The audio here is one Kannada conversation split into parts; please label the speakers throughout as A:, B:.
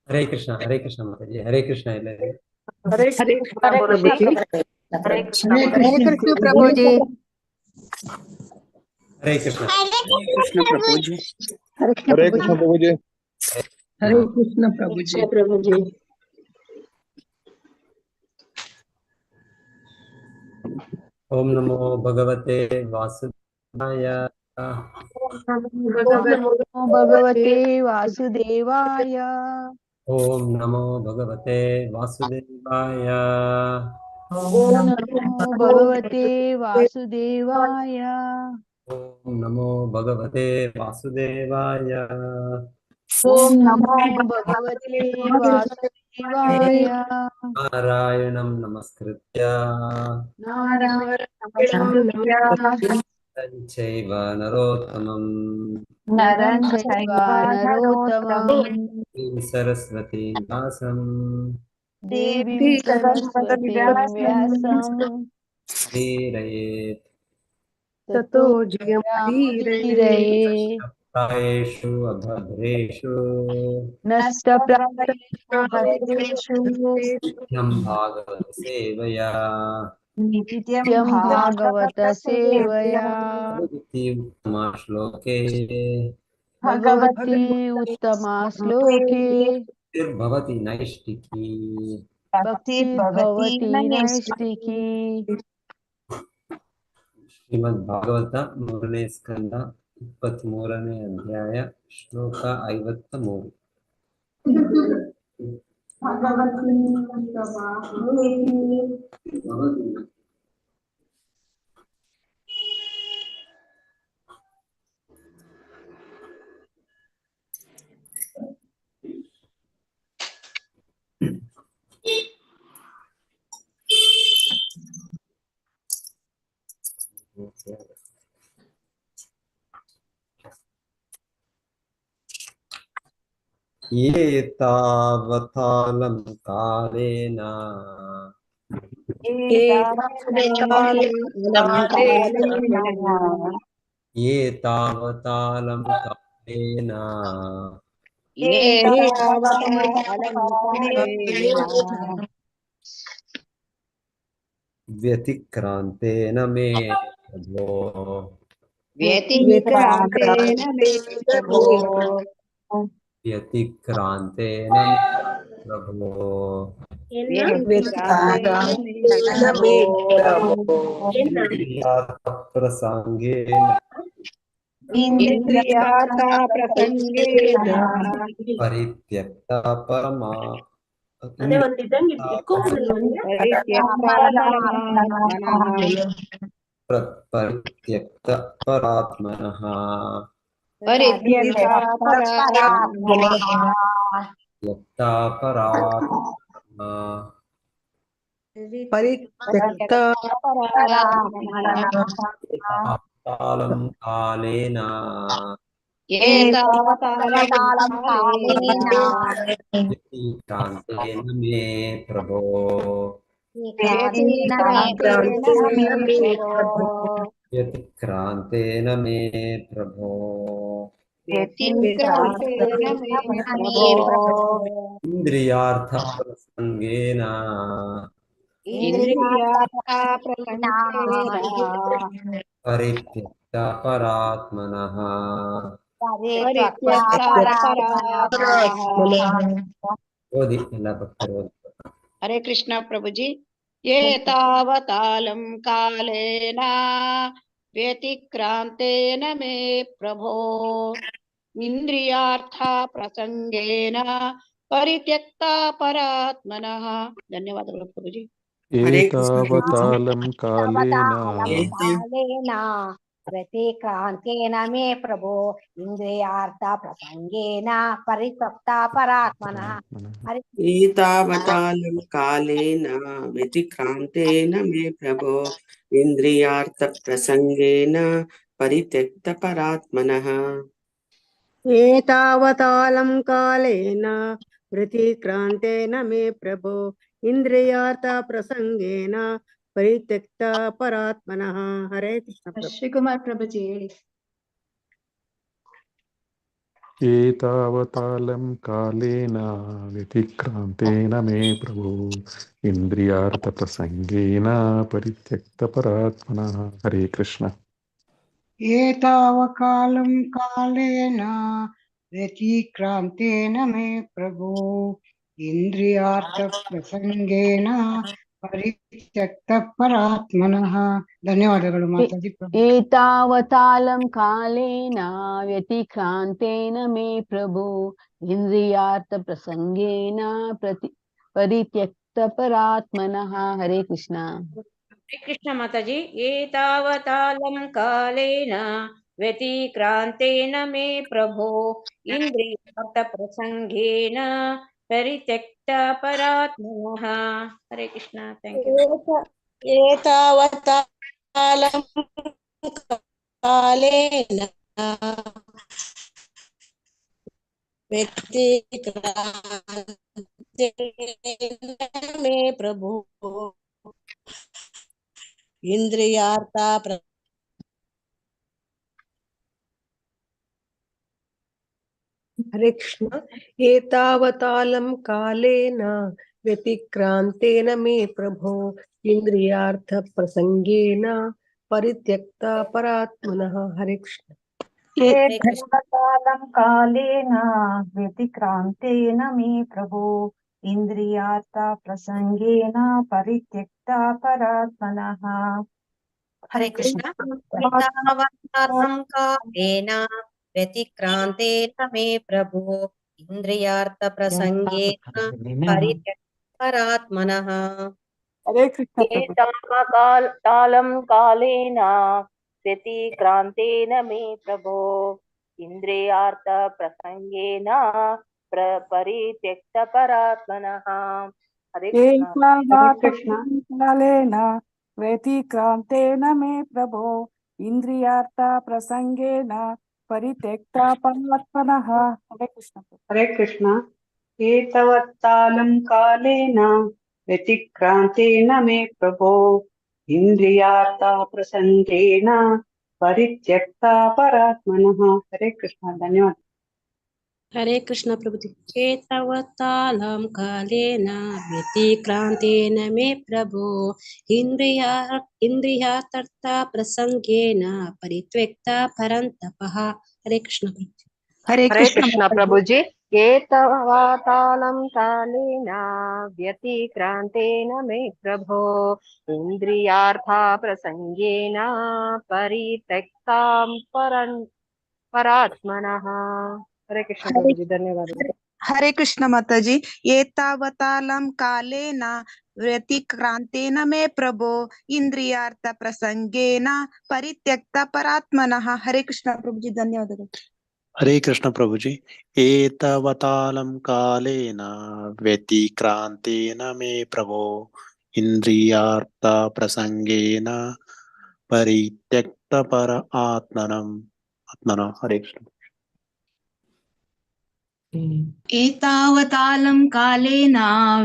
A: हरे कृष्ण माता जी, हरे कृष्ण ಎಲ್ಲರಿಗೂ।
B: हरे कृष्ण प्रभु जी।
C: हरे कृष्ण
B: प्रभु जी।
A: हरे कृष्ण।
C: कृष्ण प्रभु जी।
B: हरे कृष्ण प्रभु जी।
A: हरे
B: कृष्ण प्रभु जी।
C: प्रभु जी।
A: ओम नमो भगवते वासुदेवाय।
D: नमो भगवते वासुदेवाय।
A: ओम नमो भगवते वासुदेवाय।
D: ओम नमो भगवते वासुदेवाय।
A: ओम नमो भगवते वासुदेवाय।
D: ओम नमो भगवते वासुदेवाय।
A: नारायणं नमस्कृत्य नरं चैव नरोत्तमं
D: नरं चैव नरोत्तमं
A: देवीं सरस्वतीं व्यासं
D: देवीं सरस्वतीं व्यासं
A: धीरयेत्।
B: ततो जयमुदीरये।
A: प्रायेषु अभद्रेषु
D: नष्टप्रायेषु
A: नित्यं भागवत सेवया
D: नित्यं भागवत सेवया
A: भगवती उत्तमा श्लोके
D: भगवती उत्तमा श्लोके
A: भवति नैष्टिकी।
D: भक्तिर्भवति नैष्टिकी।
A: ಶ್ರೀಮದ್ಭಾಗವತ 3ನೇ ಸ್ಕಂದ 23ನೇ ಅಧ್ಯಾಯ ಶ್ಲೋಕ 53. ये तावतालं कालेन ये तावतालं कालेन व्यतिक्रांतेन मे प्रभो
C: व्यतिक्रांतेन मे प्रभो
A: व्यतिक्रांतेन मे प्रभो
C: व्यतिक्रांतेन मे प्रभो
A: प्रसंगेन
C: इंद्रियार्था प्रसंगेन
A: परित्यक्ता परमा
C: परित्यक्ता परमात्मनः
A: परित्यक्त परात्मनः
C: परित्यक्ता परात्मनः
A: त्यक्ता परात्मनः
B: परित्यक्त
A: तावतालं कालेन
C: एतावतालं कालेन
A: व्यतिक्रांतेन मे प्रभो
C: व्यतिक्रांतेन मे प्रभो
A: व्यतिक्रांतेन मे प्रभो
C: व्यतिक्रांतेन मे प्रभो
A: इन्द्रियार्थप्रसङ्गेन
C: इंद्रियार्था प्रसंगेन
A: परित्यक्ता परात्मनः
C: परित्यक्ता परात्मनः।
A: ओदि ಎಲ್ಲ ಭಕ್ತರು ಓದಿ.
C: हरे कृष्ण प्रभु जी। ये तावतालं कालेन व्यतिक्रांतेन मे प्रभो इंद्रियार्था प्रसंगेन परित्यक्ता परात्मनः। धन्यवादಗಳು प्रभु जी।
E: एतावतालं कालेन
F: व्यतिक्रांतेन मे प्रभो इंद्रियार्थ प्रसंगेन परित्यक्ता परात्मनः।
G: एतावतालं कालेन व्यतिक्रांतेन मे प्रभो इन्द्रियार्थप्रसङ्गेन परित्यक्तपरात्मनः
B: एतावतालं कालेन व्यतिक्रांतेन मे प्रभो इंद्रियार्थ प्रसंगेन परित्यक्त परात्मनः। हरे कृष्ण प्रभु।
D: श्री कुमार प्रभु जी।
E: एतावतालं कालेन व्यतिक्रान्तेन मे प्रभो इन्द्रियार्थप्रसङ्गेन परित्यक्तपरात्मनः। हरे कृष्ण।
H: एतावकालं कालेन व्यतिक्रान्तेन मे प्रभो इंद्रियार्थप्रसंगेन परित्यक्तपरात्मनः। ಧನ್ಯವಾದಗಳು ಮಾತಾಜಿ ಪ್ರಭು.
D: एतावतालं कालेन व्यतिक्रान्तेन मे प्रभो इन्द्रियार्थप्रसङ्गेन परित्यक्तपरात्मनः। हरे कृष्ण।
F: हरे कृष्ण माताजी। एतावतालं कालेन व्यतिक्रान्तेन मे प्रभो इन्द्रियार्थप्रसङ्गेन परित्यक्तपरात्मनः। हरे कृष्ण। Thank you.
C: एतावतालं कालेन व्यतिक्रान्तेन मे प्रभु इंद्रियार्था
I: हरे कृष्ण। एतावतालं कालेन व्यतिक्रान्तेन मे प्रभो इन्द्रियार्थप्रसङ्गेन परित्यक्ता परात्मनः। हरे कृष्ण।
J: एतावतालं कालेन व्यतिक्रान्तेन मे प्रभो इन्द्रियार्थप्रसङ्गेन परित्यक्ता परात्मनः।
F: हरे कृष्ण। एतावतालं कालेन व्यतिक्रान्तेन मे प्रभो इन्द्रियार्थप्रसङ्गेन परित्यक्तपरात्मनः।
B: हरे कृष्ण प्रभु।
D: एतावतालं कालेन व्यतिक्रान्तेन मे प्रभो इन्द्रियार्थप्रसङ्गेन परित्यक्तपरात्मनः। हरे कृष्ण।
B: एतावतालं व्यतिक्रान्तेन मे प्रभो इन्द्रियार्थप्रसङ्गेन परित्यक्ता परात्मनः। हरे कृष्ण।
H: ಹರೇ ಕೃಷ್ಣ. ಏತವತ್ತಾಲಂ ಕಾಲೇನ ವ್ಯತಿಕ್ರಾಂತೇನ ಮೇ ಪ್ರಭೋ ಇಂದ್ರಿಯಾರ್ಥ ಪ್ರಸಂಗೇನ ಪರಿತ್ಯಕ್ತ ಪರಾತ್ಮನಃ. ಹರೇ ಕೃಷ್ಣ. ಧನ್ಯವಾದ.
F: हरे कृष्ण प्रभुजी। एतावतालं कालेन व्यतिक्रान्तेन मे प्रभो इन्द्रियार्थप्रसङ्गेन परित्यक्ता परन्तपः। हरे कृष्ण प्रभुजी।
J: हरे
D: हरे कृष्ण प्रभु जी। एतावतालं कालेन व्यतिक्रान्तेन मे प्रभो इन्द्रियार्थप्रसङ्गेन परित्यक्तां परात्मनः। हरे कृष्ण प्रभु जी। धन्यवाद।
J: हरे कृष्ण माताजी। एतावतालं कालेन व्यतिक्रान्तेन मे प्रभो इन्द्रियार्थप्रसङ्गेन परित्यक्ता परात्मनः। हरे कृष्ण प्रभु जी। धन्यवाद।
E: हरे कृष्ण प्रभु जी। एतावतालं कालेन व्यतिक्रान्तेन मे प्रभो इन्द्रियार्थप्रसङ्गेन परित्यक्तपर आत्मनः। हरे कृष्ण।
J: एतावतालं कालेन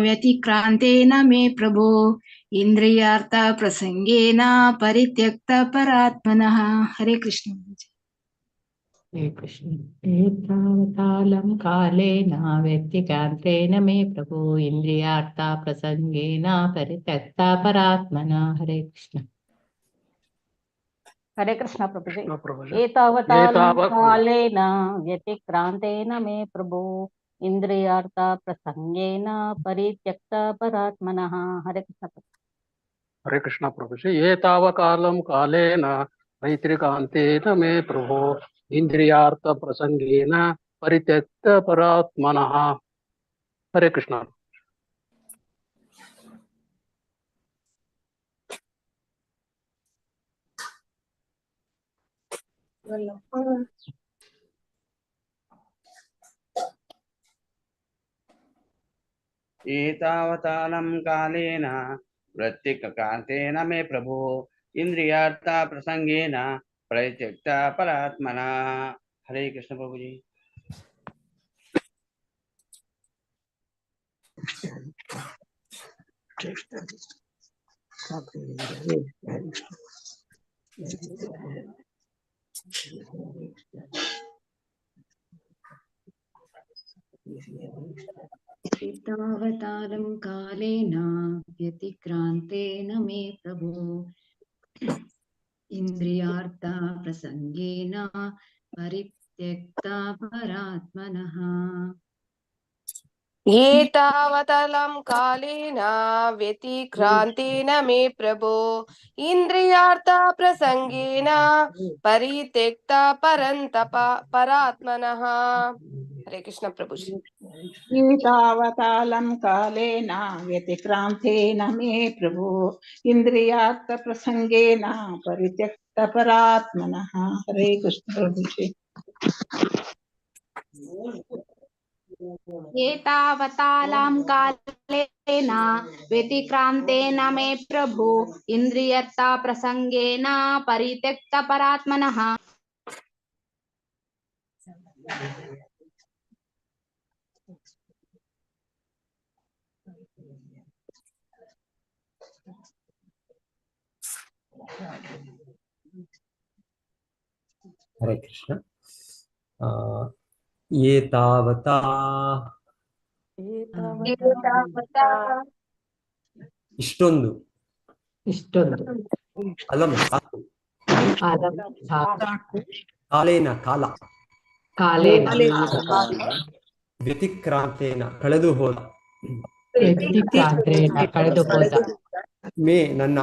J: व्यतिक्रान्तेन मे प्रभो इन्द्रियार्थप्रसङ्गेन परित्यक्तपरात्मनः। हरे कृष्ण।
K: हरे कृष्ण। एतावतालं कालेन व्यतिक्रान्तेन मे प्रभो इन्द्रियार्थप्रसङ्गेन परित्यक्ता परात्मना। हरे कृष्ण।
D: हरे कृष्ण प्रभु जी। एतावतालं कालेन व्यतिक्रान्तेन मे प्रभो इन्द्रियार्थप्रसङ्गेन परित्यक्तपरात्मनः। हरे कृष्ण।
L: हरे कृष्ण प्रभु जी। एतावकालं कालेन व्यतिक्रान्तेन मे प्रभो इंद्रियार्थ प्रसंगेन परित्यक्त परात्मनः। हरे कृष्ण।
G: एतावतालं कालेन व्यतिक्रान्तेन मे प्रभो इंद्रियार्थ प्रसंगेन परित्यक्त परात्मना। हरे कृष्ण प्रभु जी।
K: एतावतालं कालेन व्यतिक्रान्तेन मे प्रभो इन्द्रियार्था प्रसङ्गेन परित्यक्ता परात्मनः
M: एतावतलं कालेन व्यतिक्रान्तेन मे प्रभो इन्द्रियार्था प्रसङ्गेन परित्यक्ता परन्तप परात्मनः। हरे कृष्ण प्रभु जी।
N: एतावतालं कालेन व्यतिक्रान्तेन मे प्रभु इन्द्रियार्थप्रसङ्गेन परित्यक्तपरात्मनः। हरे कृष्ण प्रभु जी।
O: एतावतालं कालेन व्यतिक्रान्तेन मे प्रभु इन्द्रियर्था प्रसङ्गेन परित्यक्तपरात्मनः।
A: हरे कृष्ण। ये तावता इष्टोंदु अलम साಕು ಕಾಲೇನ ಕಾಲ ವ್ಯತಿಕ್ರಾಂತೇನ ಕಳೆದು ಹೋದ ಮೇ ನನ್ನ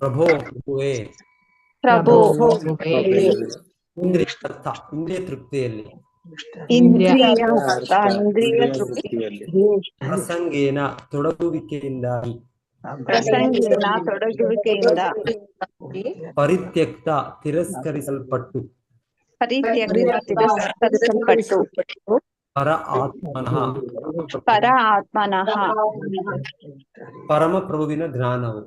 A: ಪ್ರಭೋ ಪ್ರಭುವೇ ಇಂದ್ರಿಯ ತೃಪ್ತಿಯಲ್ಲಿ ಪ್ರಸಂಗೇನ ತೊಡಗುವಿಕೆಯಿಂದಾಗಿ ಪರಿತ್ಯಕ್ತ ತಿರಸ್ಕರಿಸಲ್ಪಟ್ಟು ಪರ ಆತ್ಮನಃ ಪರಮ ಪ್ರಭುವಿನ ಜ್ಞಾನವು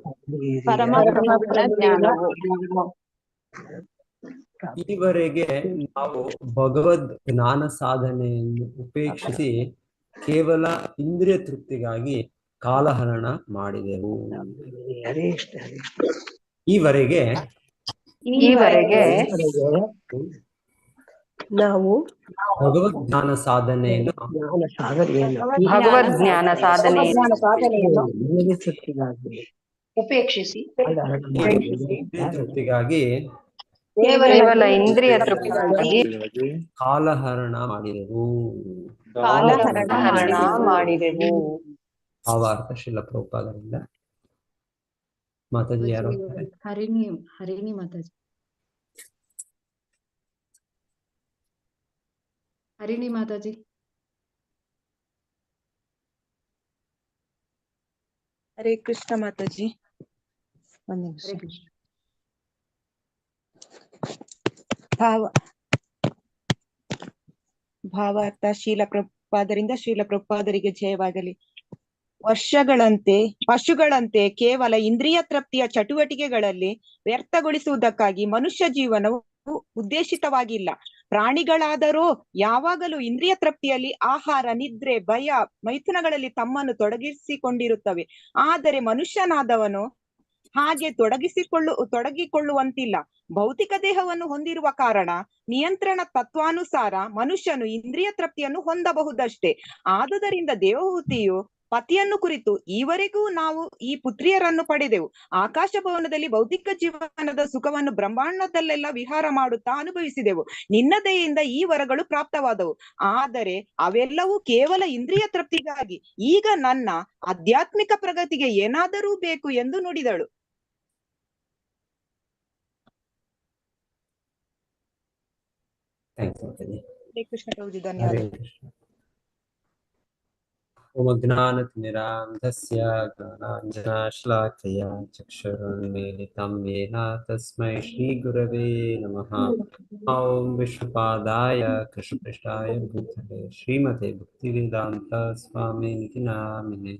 A: ಈವರೆಗೆ ನಾವು ಭಗವದ್ ಜ್ಞಾನ ಸಾಧನೆಯನ್ನು ಉಪೇಕ್ಷಿಸಿ ಕೇವಲ ಇಂದ್ರಿಯ ತೃಪ್ತಿಗಾಗಿ ಕಾಲಹರಣ ಮಾಡಿದೆವು. ಈವರೆಗೆ
I: ನಾವು
A: ಭಗವದ್ ಜ್ಞಾನ ಸಾಧನೆಯನ್ನು
O: ಉಪೇಕ್ಷಿಸಿ
A: ತೃಪ್ತಿಗಾಗಿ
M: ಕೇವಲ ಇಂದ್ರಿಯ ತೃಪ್ತಿಗಾಗಿ
A: ಕಾಲಹರಣ ಮಾಡಿದೆವು. ಭಾವಾರ್ಥ ಶ್ರೀಲ ಪ್ರಭುಪಾದರಿಂದ. ಮಾತಾಜಿ ಯಾರು?
K: ಹರಿಣಿ ಮಾತಾಜಿ. ಹರಿಣಿ ಮಾತಾಜಿ.
J: ಹರೇ ಕೃಷ್ಣ ಮಾತಾಜಿ. ಒಂದು ನಿಮಿಷ. ಭಾವಾರ್ಥ ಶೀಲ ಪ್ರಭುಪಾದರಿಂದ ಶ್ರೀಲ ಪ್ರಭುಪಾದರಿಗೆ ಜಯವಾಗಲಿ. ವರ್ಷಗಳಂತೆ ಪಶುಗಳಂತೆ ಕೇವಲ ಇಂದ್ರಿಯ ತೃಪ್ತಿಯ ಚಟುವಟಿಕೆಗಳಲ್ಲಿ ವ್ಯರ್ಥಗೊಳಿಸುವುದಕ್ಕಾಗಿ ಮನುಷ್ಯ ಜೀವನವು ಉದ್ದೇಶಿತವಾಗಿಲ್ಲ. ಪ್ರಾಣಿಗಳಾದರೂ ಯಾವಾಗಲೂ ಇಂದ್ರಿಯ ತೃಪ್ತಿಯಲ್ಲಿ ಆಹಾರ, ನಿದ್ರೆ, ಭಯ, ಮೈಥುನಗಳಲ್ಲಿ ತಮ್ಮನ್ನು ತೊಡಗಿಸಿಕೊಂಡಿರುತ್ತವೆ. ಆದರೆ ಮನುಷ್ಯನಾದವನು ಹಾಗೆ ತೊಡಗಿಕೊಳ್ಳುವಂತಿಲ್ಲ. ಭೌತಿಕ ದೇಹವನ್ನು ಹೊಂದಿರುವ ಕಾರಣ ನಿಯಂತ್ರಣ ತತ್ವಾನುಸಾರ ಮನುಷ್ಯನು ಇಂದ್ರಿಯ ತೃಪ್ತಿಯನ್ನು ಹೊಂದಬಹುದಷ್ಟೇ. ಆದುದರಿಂದ ದೇವಹೂತಿಯು ಪತಿಯನ್ನು ಕುರಿತು, ಈವರೆಗೂ ನಾವು ಈ ಪುತ್ರಿಯರನ್ನು ಪಡೆದೆವು. ಆಕಾಶ ಭವನದಲ್ಲಿ ಭೌತಿಕ ಜೀವನದ ಸುಖವನ್ನು ಬ್ರಹ್ಮಾಂಡದಲ್ಲೆಲ್ಲ ವಿಹಾರ ಮಾಡುತ್ತಾ ಅನುಭವಿಸಿದೆವು. ನಿನ್ನ ದಯೆಯಿಂದ ಈ ವರಗಳು ಪ್ರಾಪ್ತವಾದವು. ಆದರೆ ಅವೆಲ್ಲವೂ ಕೇವಲ ಇಂದ್ರಿಯ ತೃಪ್ತಿಗಾಗಿ. ಈಗ ನನ್ನ ಆಧ್ಯಾತ್ಮಿಕ ಪ್ರಗತಿಗೆ ಏನಾದರೂ ಬೇಕು ಎಂದು ನುಡಿದಳು. ಹರೇ ಕೃಷ್ಣ ಪ್ರಭುಜಿ, ಧನ್ಯವಾದ.
A: ಓಂ ಜ್ಞಾನತಿಮಿರಾಂಧಸ್ಯ ಜ್ಞಾನಾಂಜನಶ್ಲಾಕಯಾ ಚಕ್ಷುರುನ್ಮೀಲಿತಂ ಯೇನ ತಸ್ಮೈ ಶ್ರೀ ಗುರವೇ ನಮಃ. ಓಂ ವಿಷ್ಣುಪಾದಾಯ ಕೃಷ್ಣಪೃಷ್ಠಾಯ ಭೂತಲೆ ಶ್ರೀಮತೆ ಭಕ್ತಿವೇದಾಂತ ಸ್ವಾಮಿನಿತಿ ನಾಮಿನೇ.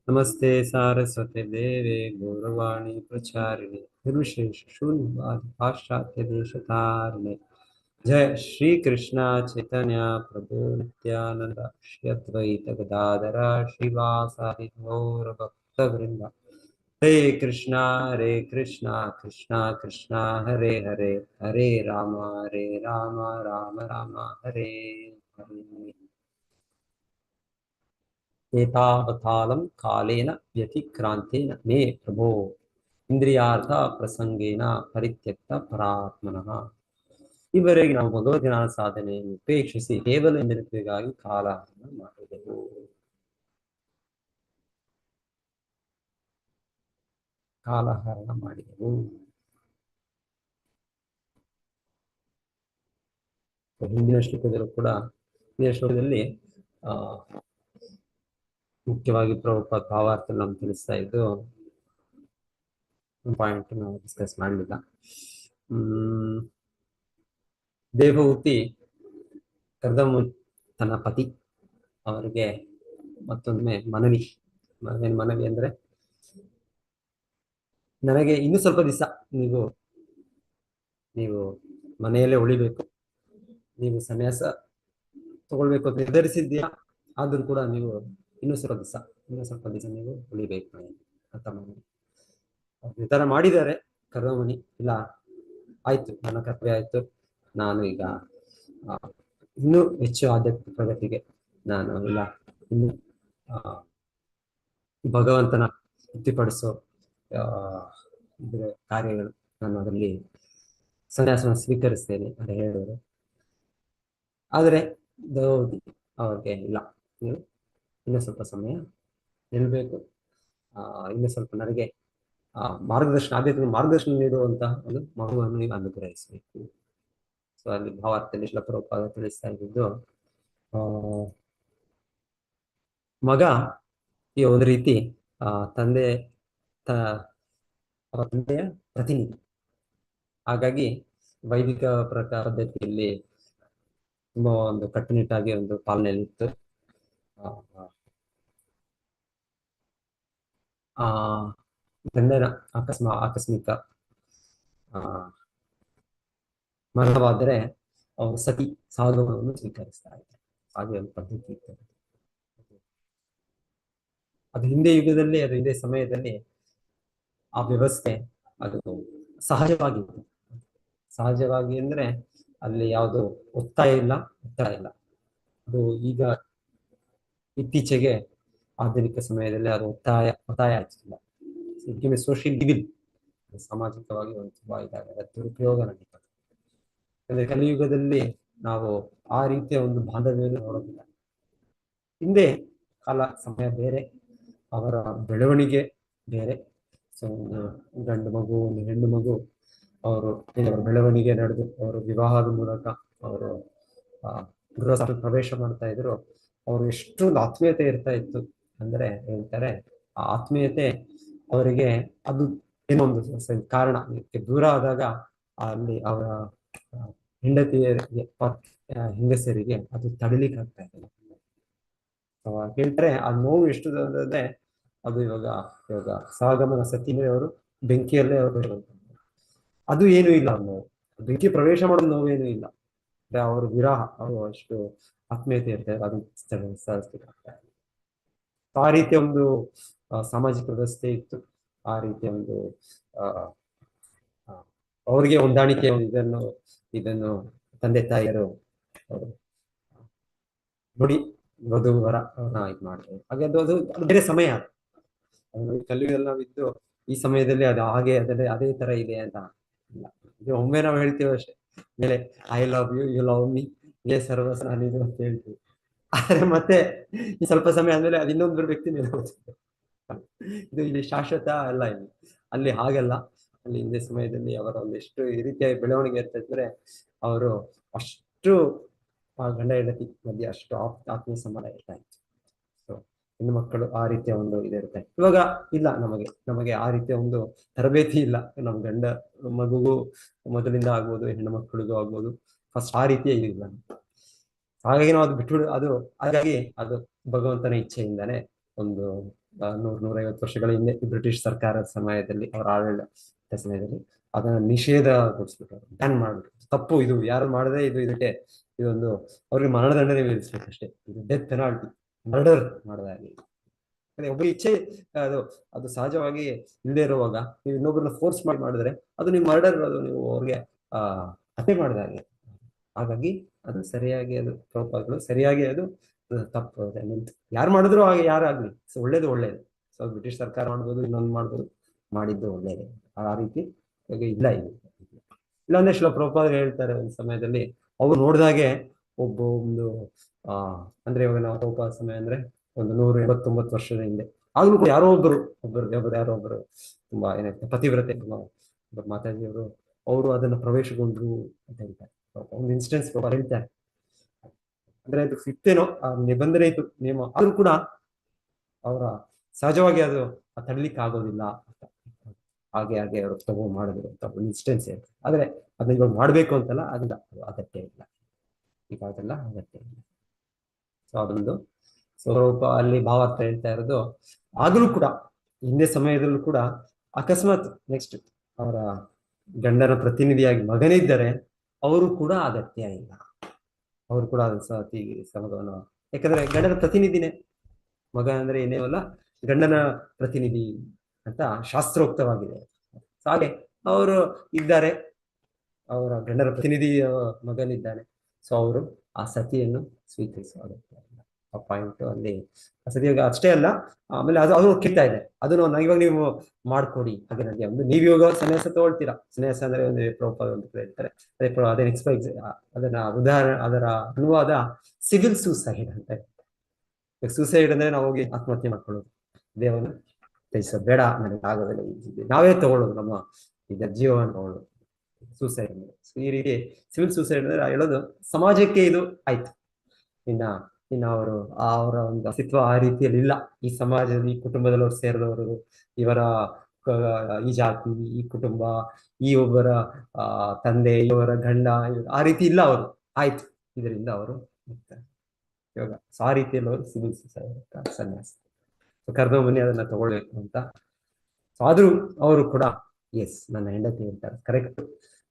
A: ನಮಸ್ತೆ ಸಾರಸ್ವತೆ ದೇವೆ ಗೌರವಾಣಿ ಪ್ರಚಾರಿಣೆ ನಿರ್ವಿಶೇಷ ಶೂನ್ಯವಾದಿ ಪಾಶ್ಚಾತ್ಯ ದೇಶತಾರಿಣೆ. जय श्री कृष्ण चैतन्य प्रभु नित्यानंद श्री अद्वैत गदाधर श्रीवासादि गौर भक्त वृंद. कृष्णा कृष्णा कृष्णा हरे हरे हरे राम राम राम हरे हरे। एतावतालं कालेन व्यतिक्रांतेन मे प्रभो ಇಂದ್ರಿಯಾರ್ಥ ಪ್ರಸಂಗೇನ ಪರಿತ್ಯಕ್ತ ಪರಾತ್ಮನಃ. ಈವರೆಗೆ ನಾವು ಭಗವದ್ಜ್ಞಾನ ಸಾಧನೆಯನ್ನು ಉಪೇಕ್ಷಿಸಿ ಕೇವಲ ಇಂದ್ರಿಯಗಳಿಗಾಗಿ ಕಾಲಹರಣ ಮಾಡಿದೆವು. ಹಿಂದಿನ ಶ್ಲೋಕದಲ್ಲೂ ಕೂಡ ಹಿಂದಿನ ಶ್ಲೋಕದಲ್ಲಿ ಮುಖ್ಯವಾಗಿ ಪ್ರಭುಪಾದ ಭಾವಾರ್ಥ ನಮ್ಗೆ ತಿಳಿಸ್ತಾ ಇದ್ದು ಪಾಯಿಂಟ್ ನಾವು ಡಿಸ್ಕಸ್ ಮಾಡಲಿಲ್ಲ. ದೇವಹೂತಿ ಕರ್ದಮ ತನ್ನ ಪತಿ ಅವರಿಗೆ ಮತ್ತೊಮ್ಮೆ ಮನವಿ ಅಂದ್ರೆ ನನಗೆ ಇನ್ನೂ ಸ್ವಲ್ಪ ದಿವಸ ನೀವು ಮನೆಯಲ್ಲೇ ಉಳಿಬೇಕು, ನೀವು ಸನ್ಯಾಸ ತಗೊಳ್ಬೇಕು ಅಂತ ನಿರ್ಧರಿಸಿದ್ದೀಯಾ, ಆದ್ರೂ ಕೂಡ ನೀವು ಇನ್ನೂ ಸ್ವಲ್ಪ ದಿವಸ ನೀವು ಉಳಿಬೇಕು ಅಂತ ನಿರ್ಧಾರ ಮಾಡಿದ್ದಾರೆ ಕರ್ದಮುನಿ. ಇಲ್ಲ ಆಯ್ತು, ನನ್ನ ಕರ್ತವ್ಯ ಆಯ್ತು, ನಾನು ಈಗ ಇನ್ನೂ ಹೆಚ್ಚು ಆಧ್ಯಾತ್ಮಿಕ ಪ್ರಗತಿಗೆ ನಾನು ಇಲ್ಲ ಇನ್ನು ಭಗವಂತನ ತೃಪ್ತಿಪಡಿಸೋ ಕಾರ್ಯಗಳು ನಾನು ಅದರಲ್ಲಿ ಸನ್ಯಾಸವನ್ನು ಸ್ವೀಕರಿಸ್ತೇನೆ ಅಂತ ಹೇಳಿದರು. ಆದರೆ ದ್ರೌಪದಿ ಅವ್ರಿಗೆ ಇಲ್ಲ, ನೀವು ಇನ್ನೂ ಸ್ವಲ್ಪ ಸಮಯ ನಿಲ್ಬೇಕು, ಇನ್ನೂ ಸ್ವಲ್ಪ ನನಗೆ ಆಧ್ಯಾತ್ಮಿಕ ಮಾರ್ಗದರ್ಶನ ನೀಡುವಂತಹ ಒಂದು ಮಗುವನ್ನು ನೀವು ಅನುಗ್ರಹಿಸಬೇಕು. ಸೊ ಅಲ್ಲಿ ಭಾವಾರ್ಥದಲ್ಲಿ ಶ್ರೀಲ ಪ್ರಭುಪಾದ ತಿಳಿಸ್ತಾ ಇದ್ದು ಮಗ ಈ ಒಂದು ರೀತಿ ತಂದೆಯ ಪ್ರತಿನಿಧಿ. ಹಾಗಾಗಿ ವೈದಿಕ ಪದ್ಧತಿಯಲ್ಲಿ ತುಂಬಾ ಒಂದು ಕಟ್ಟುನಿಟ್ಟಾಗಿ ಒಂದು ಪಾಲನೆಯಲ್ಲಿತ್ತು. ಗಂಡನ ಆಕಸ್ಮಿಕ ಮರಣವಾದರೆ ಅವರು ಸತಿ ಸಾಗವನ್ನು ಸ್ವೀಕರಿಸ್ತಾ ಇದ್ದಾರೆ. ಹಾಗೆ ಒಂದು ಪದ್ಧತಿ ಇತ್ತು. ಅದು ಹಿಂದೆ ಯುಗದಲ್ಲಿ, ಅದು ಹಿಂದೆ ಸಮಯದಲ್ಲಿ ಆ ವ್ಯವಸ್ಥೆ ಅದು ಸಹಜವಾಗಿ ಅಂದ್ರೆ ಅಲ್ಲಿ ಯಾವುದು ಒತ್ತಾಯ ಇಲ್ಲ. ಅದು ಈಗ ಇತ್ತೀಚೆಗೆ ಆಧುನಿಕ ಸಮಯದಲ್ಲಿ ಅದು ಒತ್ತಾಯ ಆಗ್ತಿಲ್ಲ. ಸೋಷಿಯಲ್ ಡಿವಿಲ್, ಸಾಮಾಜಿಕವಾಗಿ ಒಂದು ತುಂಬಾ ಇದಾಗಿದೆ, ದುರುಪಯೋಗ ನಡೀತದೆ. ಅಂದ್ರೆ ಕಲಿಯುಗದಲ್ಲಿ ನಾವು ಆ ರೀತಿಯ ಒಂದು ಬಾಂಧವ್ಯವನ್ನು ನೋಡೋದಿಲ್ಲ. ಹಿಂದೆ ಕಾಲ ಸಮಯ ಬೇರೆ, ಅವರ ಬೆಳವಣಿಗೆ ಬೇರೆ. ಸೊ ಒಂದು ಗಂಡು ಮಗು, ಒಂದು ಹೆಣ್ಣು ಮಗು, ಅವರು ಬೆಳವಣಿಗೆ ನಡೆದು ಅವರು ವಿವಾಹದ ಮೂಲಕ ಅವರು ಗೃಹ ಪ್ರವೇಶ ಮಾಡ್ತಾ ಇದ್ರು. ಅವರು ಎಷ್ಟೊಂದು ಆತ್ಮೀಯತೆ ಇರ್ತಾ ಇತ್ತು ಅಂದ್ರೆ ಹೇಳ್ತಾರೆ, ಆ ಆತ್ಮೀಯತೆ ಅವರಿಗೆ ಅದು ಏನೋ ಒಂದು ಕಾರಣ, ದೂರ ಆದಾಗ ಅಲ್ಲಿ ಅವರ ಹೆಂಗಸರಿಗೆ ಅದು ತಡಿಲಿಕ್ಕೆ ಆಗ್ತಾ ಇರಲಿಲ್ಲ. ಹೇಳ್ತಾರೆ ಆ ನೋವು ಎಷ್ಟು ಅಂದ್ರೆ ಅದು ಇವಾಗ ಸಹಗಮನ ಸತಿಯವರು ಬೆಂಕಿಯಲ್ಲೇ ಅವರು ಅದು ಏನೂ ಇಲ್ಲ. ನೋವು ಬೆಂಕಿ ಪ್ರವೇಶ ಮಾಡೋದು ನೋವೇನೂ ಇಲ್ಲ. ಅವ್ರ ವಿರಾಹ, ಅವರು ಅಷ್ಟು ಆತ್ಮೀಯತೆ ಇರ್ತಾರೆ, ಅದು ಸಾಧಿಸ್ಲಿಕ್ಕೆ ಆಗ್ತಾ ಇಲ್ಲ. ಆ ರೀತಿಯ ಒಂದು ಸಾಮಾಜಿಕ ವ್ಯವಸ್ಥೆ ಇತ್ತು. ಆ ರೀತಿಯ ಒಂದು ಅವ್ರಿಗೆ ಹೊಂದಾಣಿಕೆ ಇದನ್ನು ತಂದೆ ತಾಯಿಯರು ನೋಡಿ ವಧುವರ ಇದು ಮಾಡ್ತಾರೆ. ಹಾಗೆ ಅದು ಬೇರೆ ಸಮಯ. ಕಲಿಯುಗದಲ್ಲಿ ನಾವಿದ್ದು ಈ ಸಮಯದಲ್ಲಿ ಅದು ಹಾಗೆ ಅದೇ ತರ ಇದೆ ಅಂತ ಇಲ್ಲ. ಒಮ್ಮೆ ನಾವು ಹೇಳ್ತೀವಿ ಅಷ್ಟೇ, ಮೇಲೆ I love you, you love me, ಏ ಸರ್ವಸ್ ನಾನಿದು ಅಂತ ಹೇಳ್ತೀವಿ. ಆದ್ರೆ ಮತ್ತೆ ಈ ಸ್ವಲ್ಪ ಸಮಯ ಆದ್ಮೇಲೆ ಅದು ಇನ್ನೊಂದು ವ್ಯಕ್ತಿ ಇದು ಇಲ್ಲಿ ಶಾಶ್ವತ ಅಲ್ಲ. ಅಲ್ಲಿ ಹಾಗಲ್ಲ. ಅಲ್ಲಿ ಹಿಂದೆ ಸಮಯದಲ್ಲಿ ಅವರ ಒಂದೆಷ್ಟು ಈ ರೀತಿಯಾಗಿ ಬೆಳವಣಿಗೆ ಇರ್ತಾ ಇದ್ರೆ ಅವರು ಅಷ್ಟು ಗಂಡ ಹೆಂಡತಿ ಮಧ್ಯೆ ಅಷ್ಟು ಆತ್ಮೀಯ ಸಂಬಂಧ ಇರ್ತಾ ಇತ್ತು. ಸೊ ಹೆಣ್ಣು ಮಕ್ಕಳು ಆ ರೀತಿಯ ಒಂದು ಇದಿರುತ್ತೆ. ಇವಾಗ ಇಲ್ಲ, ನಮಗೆ ಆ ರೀತಿಯ ಒಂದು ತರಬೇತಿ ಇಲ್ಲ. ನಮ್ಮ ಗಂಡ ಮಗುಗೂ ಮೊದಲಿಂದ ಆಗ್ಬೋದು, ಹೆಣ್ಣು ಮಕ್ಕಳಿಗೂ ಆಗ್ಬೋದು, ಫಸ್ಟ್ ಆ ರೀತಿಯ ಇದಿಲ್ಲ. ಹಾಗಾಗಿ ನಾವು ಅದು ಹಾಗಾಗಿ ಅದು ಭಗವಂತನ ಇಚ್ಛೆಯಿಂದಾನೆ ಒಂದು 100-150 ವರ್ಷಗಳ ಹಿಂದೆ ಬ್ರಿಟಿಷ್ ಸರ್ಕಾರದ ಸಮಯದಲ್ಲಿ, ಅವರ ಆಡಳಿತ ಸಮಯದಲ್ಲಿ ಅದನ್ನ ನಿಷೇಧಗೊಳಿಸ್ಬಿಟ್ಟು, ಬ್ಯಾನ್ ಮಾಡ್ಬಿಟ್ಟು, ತಪ್ಪು, ಇದು ಯಾರು ಮಾಡದೆ ಇದಕ್ಕೆ ಇದೊಂದು ಅವ್ರಿಗೆ ಮರಣದಂಡನೆ ವಿಧಿಸ್ಬೇಕಷ್ಟೇ. ಇದು ಡೆತ್ ಪೆನಾಲ್ಟಿ, ಮರ್ಡರ್ ಮಾಡದಾಗಿ. ಅದೇ ಒಬ್ಬ ಇಚ್ಛೆ ಅದು ಅದು ಸಹಜವಾಗಿ ಇಲ್ಲದೆ ಇರುವಾಗ ನೀವು ಇನ್ನೊಬ್ಬರನ್ನ ಫೋರ್ಸ್ ಮಾಡಿದ್ರೆ ಅದು ನೀವು ಮರ್ಡರ್, ಅದು ನೀವು ಅವ್ರಿಗೆ ಹತ್ಯೆ ಮಾಡಿದ ಹಾಗೆ. ಹಾಗಾಗಿ ಅದು ಸರಿಯಾಗಿ ಅದು ಪ್ರಭುಪಾದಗಳು ಸರಿಯಾಗಿ ಅದು ತಪ್ಪು. ಯಾರು ಮಾಡಿದ್ರು ಹಾಗೆ ಯಾರಾಗ್ಲಿ ಒಳ್ಳೇದು ಒಳ್ಳೇದು. ಸೊ ಬ್ರಿಟಿಷ್ ಸರ್ಕಾರ ಮಾಡ್ಬೋದು, ಇನ್ನೊಂದು ಮಾಡ್ಬೋದು, ಮಾಡಿದ್ದು ಒಳ್ಳೇದೇ. ಆ ರೀತಿ ಇಲ್ಲ ಇದು. ಇಲ್ಲಾಂದ್ರೆ ಪ್ರಭುಪಾದರು ಹೇಳ್ತಾರೆ ಒಂದು ಸಮಯದಲ್ಲಿ ಅವ್ರು ನೋಡಿದಾಗೆ ಒಂದು ಅಂದ್ರೆ ಇವಾಗ ನಾವು ಪ್ರಭುಪಾದ ಸಮಯ ಅಂದ್ರೆ ಒಂದು 189 ವರ್ಷದ ಹಿಂದೆ, ಆಗ್ಲೂ ಕೂಡ ಯಾರೋ ಒಬ್ಬರು ತುಂಬಾ ಏನಾಯ್ತು ಪತಿವ್ರತೆ ಮಾತಾಜಿಯವರು ಅವರು ಅದನ್ನ ಪ್ರವೇಶಗೊಂಡ್ರು ಅಂತ ಹೇಳ್ತಾರೆ. ಒಂದು ಇನ್ಸಿಡೆನ್ಸ್ ಹೇಳ್ತಾರೆ. ಅಂದ್ರೆ ಅದು ಸಿಕ್ತೇನೋ ಆ ನಿಬಂಧನೆ ಇತ್ತು, ನಿಯಮ, ಆದ್ರೂ ಕೂಡ ಅವರ ಸಹಜವಾಗಿ ಅದು ತಡಲಿಕ್ಕೆ ಆಗೋದಿಲ್ಲ ಅಂತ ಹಾಗೆ ಅವರು ತಗೋ ಮಾಡಿದ್ರು ಅಂತ ಒಂದು ಇನ್ಸಿಡೆನ್ಸ್ ಇರುತ್ತೆ. ಆದ್ರೆ ಅದನ್ನ ಇವಾಗ ಮಾಡ್ಬೇಕು ಅಂತಲ್ಲ, ಅದನ್ನ ಅಗತ್ಯ ಇಲ್ಲ, ಈಗ ಅದೆಲ್ಲ ಅಗತ್ಯ ಇಲ್ಲ. ಸೊ ಅದೊಂದು ಸ್ವಲ್ಪ ಅಲ್ಲಿ ಭಾವಾರ್ಥ ಹೇಳ್ತಾ ಇರೋದು. ಆಗಲೂ ಕೂಡ ಹಿಂದೆ ಸಮಯದಲ್ಲೂ ಕೂಡ ಅಕಸ್ಮಾತ್ ನೆಕ್ಸ್ಟ್ ಅವರ ಗಂಡನ ಪ್ರತಿನಿಧಿಯಾಗಿ ಮಗನಿದ್ದರೆ ಅವರು ಕೂಡ ಅಗತ್ಯ ಇಲ್ಲ, ಅವರು ಕೂಡ ಅದನ್ನ ಸತಿ ಸಮಗವನ್ನು, ಯಾಕಂದ್ರೆ ಗಂಡನ ಪ್ರತಿನಿಧಿನೇ ಮಗ ಅಂದ್ರೆ ಏನೇವಲ್ಲ ಗಂಡನ ಪ್ರತಿನಿಧಿ ಅಂತ ಶಾಸ್ತ್ರೋಕ್ತವಾಗಿದೆ. ಹಾಗೆ ಅವರು ಇದ್ದಾರೆ, ಅವರ ಗಂಡನ ಪ್ರತಿನಿಧಿ ಮಗನಿದ್ದಾನೆ. ಸೊ ಅವರು ಆ ಸತಿಯನ್ನು ಸ್ವೀಕರಿಸುವ ಅಗತ್ಯ ಇಲ್ಲ. ಆ ಪಾಯಿಂಟ್ ಅಲ್ಲಿ ಸತಿಯಾಗ ಅಷ್ಟೇ ಅಲ್ಲ, ಆಮೇಲೆ ಅದು ಕೇಳ್ತಾ ಇದೆ ಅದನ್ನು ಇವಾಗ ನೀವು ಮಾಡ್ಕೊಡಿ. ಹಾಗೆ ನನಗೆ ಒಂದು ನೀವು ಇವಾಗ ಸನ್ಯಾಸ ತಗೊಳ್ತೀರಾ, ಸನ್ಯಾಸ ಅಂದ್ರೆ ಒಂದು ಪ್ರಭುಪಾದ ಅಂತ ಹೇಳ್ತಾರೆ. ಅದನ್ನ ಉದಾಹರಣೆ, ಅದರ ಅನುವಾದ ಸಿವಿಲ್ ಸೂಸೈಡ್ ಅಂತ. ಸೂಸೈಡ್ ಅಂದ್ರೆ ನಾವು ಹೋಗಿ ಆತ್ಮಹತ್ಯೆ ಮಾಡ್ಕೊಳ್ಳೋದು, ದೇವನ ತ್ಯಜಿಸೋದು, ಬೇಡ ನನಗೆ ಆಗೋದಿಲ್ಲ, ನಾವೇ ತಗೊಳ್ಳೋದು, ನಮ್ಮ ಈಗ ಜೀವನ ತಗೊಳ್ಳೋದು ಸೂಸೈಡ್ ಅಂದ್ರೆ. ಈ ರೀತಿ ಸಿವಿಲ್ ಸೂಸೈಡ್ ಅಂದ್ರೆ ಹೇಳೋದು ಸಮಾಜಕ್ಕೆ ಇದು ಆಯ್ತು, ಇನ್ನ ಅವರ ಒಂದು ಅಸ್ತಿತ್ವ ಆ ರೀತಿಯಲ್ಲಿ ಇಲ್ಲ. ಈ ಸಮಾಜದಲ್ಲಿ ಈ ಕುಟುಂಬದಲ್ಲವರು ಸೇರಿದವರು, ಇವರ ಈ ಜಾತಿ, ಈ ಕುಟುಂಬ, ಈ ಒಬ್ಬರ ತಂದೆ, ಇವರ ಗಂಡ, ಆ ರೀತಿ ಇಲ್ಲ ಅವರು, ಆಯ್ತು ಇದರಿಂದ ಅವರು ಇವಾಗ ಆ ರೀತಿಯಲ್ಲಿ ಅವರು ಸಿವಿಲ್ ಸೊಸೈಟಿ ಸನ್ಯಾಸ ಕರ್ದಮನಿ ಅದನ್ನ ತಗೊಳ್ಬೇಕು ಅಂತ. ಆದ್ರೂ ಅವರು ಕೂಡ ಎಸ್ ನನ್ನ ಹೆಂಡತಿ ಹೇಳ್ತಾರೆ, ಕರೆಕ್ಟ್,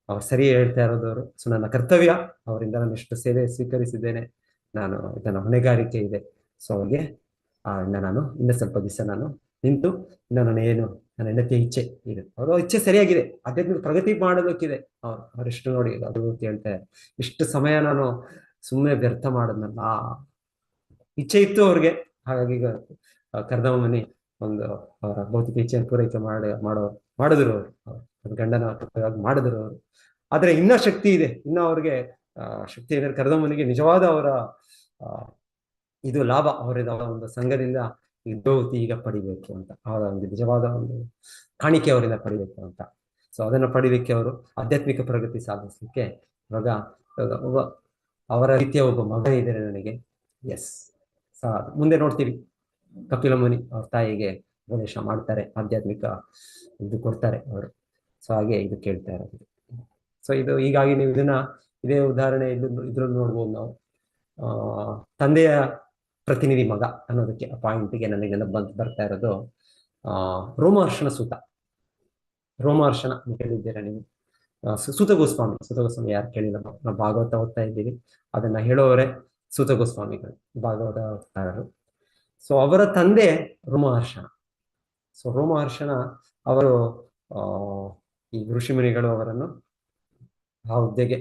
A: ಅವ್ರು ಸರಿ ಹೇಳ್ತಾ ಇರೋದವರು. ಸೊ ನನ್ನ ಕರ್ತವ್ಯ, ಅವರಿಂದ ನಾನು ಎಷ್ಟು ಸೇವೆ ಸ್ವೀಕರಿಸಿದ್ದೇನೆ, ನಾನು ಇದನ್ನ ಹೊಣೆಗಾರಿಕೆ ಇದೆ. ಸೊ ಅವ್ರಿಗೆ ನಾನು ಇನ್ನ ಸ್ವಲ್ಪ ದಿವಸ ನಾನು ನಿಂತು ನನ್ನ ಹೆಂಡತಿಯ ಇಚ್ಛೆ ಇದೆ, ಅವರ ಇಚ್ಛೆ ಸರಿಯಾಗಿದೆ, ಆಧ್ಯಾತ್ಮಿಕ ಪ್ರಗತಿ ಮಾಡೋದಕ್ಕಿದೆ. ಅವರೆಷ್ಟು ನೋಡಿ ಅದು ಹೇಳ್ತಾರೆ, ಇಷ್ಟು ಸಮಯ ನಾನು ಸುಮ್ಮನೆ ವ್ಯರ್ಥ ಮಾಡೋದನ್ನ ಇಚ್ಛೆ ಇತ್ತು ಅವ್ರಿಗೆ. ಹಾಗಾಗಿ ಈಗ ಕರ್ದಮನಿ ಒಂದು ಅವರ ಭೌತಿಕ ಇಚ್ಛೆಯನ್ನು ಪೂರೈಕೆ ಮಾಡಿದ್ರು ಅವರು, ಗಂಡನ ಮಾಡಿದ್ರು ಅವರು. ಆದ್ರೆ ಇನ್ನ ಶಕ್ತಿ ಇದೆ, ಇನ್ನ ಅವ್ರಿಗೆ ಶಕ್ತಿ ಇದೆ. ಕರ್ದಮನಿಗೆ ನಿಜವಾದ ಅವರ ಇದು ಲಾಭ, ಅವರ ಒಂದು ಸಂಘದಿಂದ ದ್ರೌತಿ ಈಗ ಪಡಿಬೇಕು ಅಂತ, ಅವರ ಒಂದು ನಿಜವಾದ ಒಂದು ಕಾಣಿಕೆ ಅವರಿಂದ ಪಡಿಬೇಕು ಅಂತ. ಸೊ ಅದನ್ನ ಪಡಿಲಿಕ್ಕೆ ಅವರು ಆಧ್ಯಾತ್ಮಿಕ ಪ್ರಗತಿ ಸಾಧಿಸ್ಲಿಕ್ಕೆ ಇವಾಗ ಅವರ ರೀತಿಯ ಒಬ್ಬ ಮಗ ಇದ್ದಾರೆ ನನಗೆ. ಎಸ್, ಮುಂದೆ ನೋಡ್ತೀವಿ ಕಪಿಲ ಮುನಿ ಅವ್ರ ತಾಯಿಗೆ ಉಪದೇಶ ಮಾಡ್ತಾರೆ, ಆಧ್ಯಾತ್ಮಿಕ ಇದು ಕೊಡ್ತಾರೆ ಅವರು. ಸೊ ಹಾಗೆ ಇದು ಕೇಳ್ತಾ ಇರೋದು. ಸೊ ಇದು ಹೀಗಾಗಿ ನೀವು ಇದೇ ಉದಾಹರಣೆ ಇದ್ರಲ್ಲಿ ನೋಡ್ಬೋದು ನಾವು. ತಂದೆಯ ಪ್ರತಿನಿಧಿ ಮಗ ಅನ್ನೋದಕ್ಕೆ ಆ ಪಾಯಿಂಟ್ಗೆ ನನಗೆ ನೆನಪು ಬರ್ತಾ ಇರೋದು ರೋಮಹರ್ಷಣ ಸೂತ. ರೋಮಹರ್ಷಣ ಕೇಳಿದ್ದೀರಾ ನೀವು? ಸೂತ ಗೋಸ್ವಾಮಿ ಯಾರು ಕೇಳಿಲ್ಲ, ನಾವು ಭಾಗವತ ಓದ್ತಾ ಇದ್ದೀವಿ, ಅದನ್ನ ಹೇಳೋವರೇ ಸೂತ ಗೋಸ್ವಾಮಿಗಳು, ಭಾಗವತ ಓದ್ತಾರರು. ಸೊ ಅವರ ತಂದೆ ರೋಮಹರ್ಷಣ. ಸೊ ರೋಮಹರ್ಷಣ ಅವರು ಈ ಋಷಿಮುನಿಗಳು ಅವರನ್ನು ಆ ಹುದ್ದೆಗೆ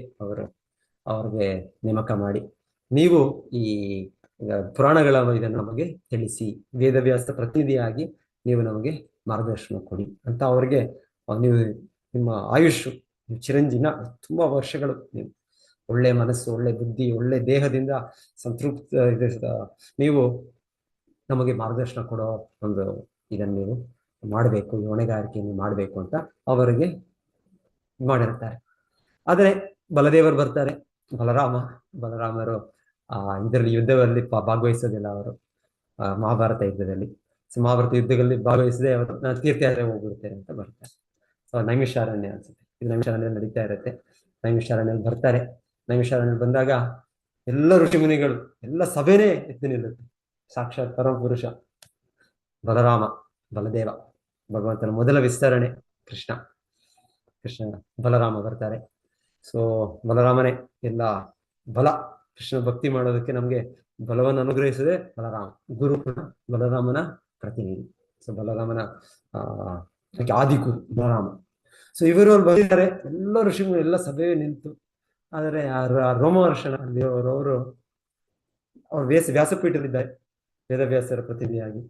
A: ಅವ್ರಿಗೆ ನೇಮಕ ಮಾಡಿ, ನೀವು ಈ ಪುರಾಣಗಳ ಇದನ್ನು ನಮಗೆ ತಿಳಿಸಿ, ವೇದವ್ಯಾಸ ಪ್ರತಿನಿಧಿಯಾಗಿ ನೀವು ನಮಗೆ ಮಾರ್ಗದರ್ಶನ ಕೊಡಿ ಅಂತ ಅವ್ರಿಗೆ, ನೀವು ನಿಮ್ಮ ಆಯುಷ್ ಚಿರಂಜೀವಿನ ತುಂಬಾ ವರ್ಷಗಳು, ನೀವು ಒಳ್ಳೆ ಮನಸ್ಸು, ಒಳ್ಳೆ ಬುದ್ಧಿ, ಒಳ್ಳೆ ದೇಹದಿಂದ ಸಂತೃಪ್ತ ನೀವು ನಮಗೆ ಮಾರ್ಗದರ್ಶನ ಕೊಡೋ ಒಂದು ಇದನ್ನು ನೀವು ಮಾಡಬೇಕು, ಈ ಹೊಣೆಗಾರಿಕೆಯನ್ನು ಮಾಡಬೇಕು ಅಂತ ಅವರಿಗೆ ಮಾಡಿರ್ತಾರೆ. ಆದರೆ ಬಲದೇವರು ಬರ್ತಾರೆ, ಬಲರಾಮರು ಇದರಲ್ಲಿ ಯುದ್ಧದಲ್ಲಿ ಭಾಗವಹಿಸೋದಿಲ್ಲ. ಅವರು ಮಹಾಭಾರತ ಯುದ್ಧದಲ್ಲಿ, ಮಹಾಭಾರತ ಯುದ್ಧದಲ್ಲಿ ಭಾಗವಹಿಸದೆ ಅವರು ನಾನು ತೀರ್ಥಯಾತ್ರೆ ಹೋಗ್ಬಿಡ್ತೇನೆ ಅಂತ ಬರ್ತಾರೆ. ಸೊ ನೈಮಿಷಾರಣ್ಯ ಅನ್ಸುತ್ತೆ, ಇದು ನೈಮಿಷಾರಣ್ಯ ನಡೀತಾ ಇರುತ್ತೆ. ನೈಮಿಷಾರಣ್ಯ ಬರ್ತಾರೆ. ನೈಮಿಷಾರಣ್ಯ ಬಂದಾಗ ಎಲ್ಲ ಋಷಿಮುನಿಗಳು, ಎಲ್ಲ ಸಭೆನೇ ಎದ್ದು ನಿಲ್ಲುತ್ತೆ. ಸಾಕ್ಷಾತ್ ಪರಮ ಪುರುಷ ಬಲದೇವ, ಭಗವಂತನ ಮೊದಲ ವಿಸ್ತರಣೆ ಕೃಷ್ಣ ಬಲರಾಮ ಬರ್ತಾರೆ. ಸೊ ಬಲರಾಮನೇ ಎಲ್ಲ ಬಲ, ಕೃಷ್ಣ ಭಕ್ತಿ ಮಾಡೋದಕ್ಕೆ ನಮ್ಗೆ ಬಲವನ್ನು ಅನುಗ್ರಹಿಸದೆ ಬಲರಾಮ, ಗುರು ಬಲರಾಮನ ಪ್ರತಿನಿಧಿ. ಸೊ ಬಲರಾಮನ ಆದಿಗುರು ಬಲರಾಮ. ಸೊ ಇವರು ಅಲ್ಲಿ ಬಂದಿದ್ದಾರೆ, ಎಲ್ಲ ಋಷಿಗಳು ಎಲ್ಲ ಸಭೆ ನಿಂತು. ಆದರೆ ರೋಮಹರ್ಷಣ ಅವರು ಅವ್ರು ವ್ಯಾಸಪೀಠದಲ್ಲಿದ್ದಾರೆ, ವೇದವ್ಯಾಸರ ಪ್ರತಿನಿಧಿಯಾಗಿ.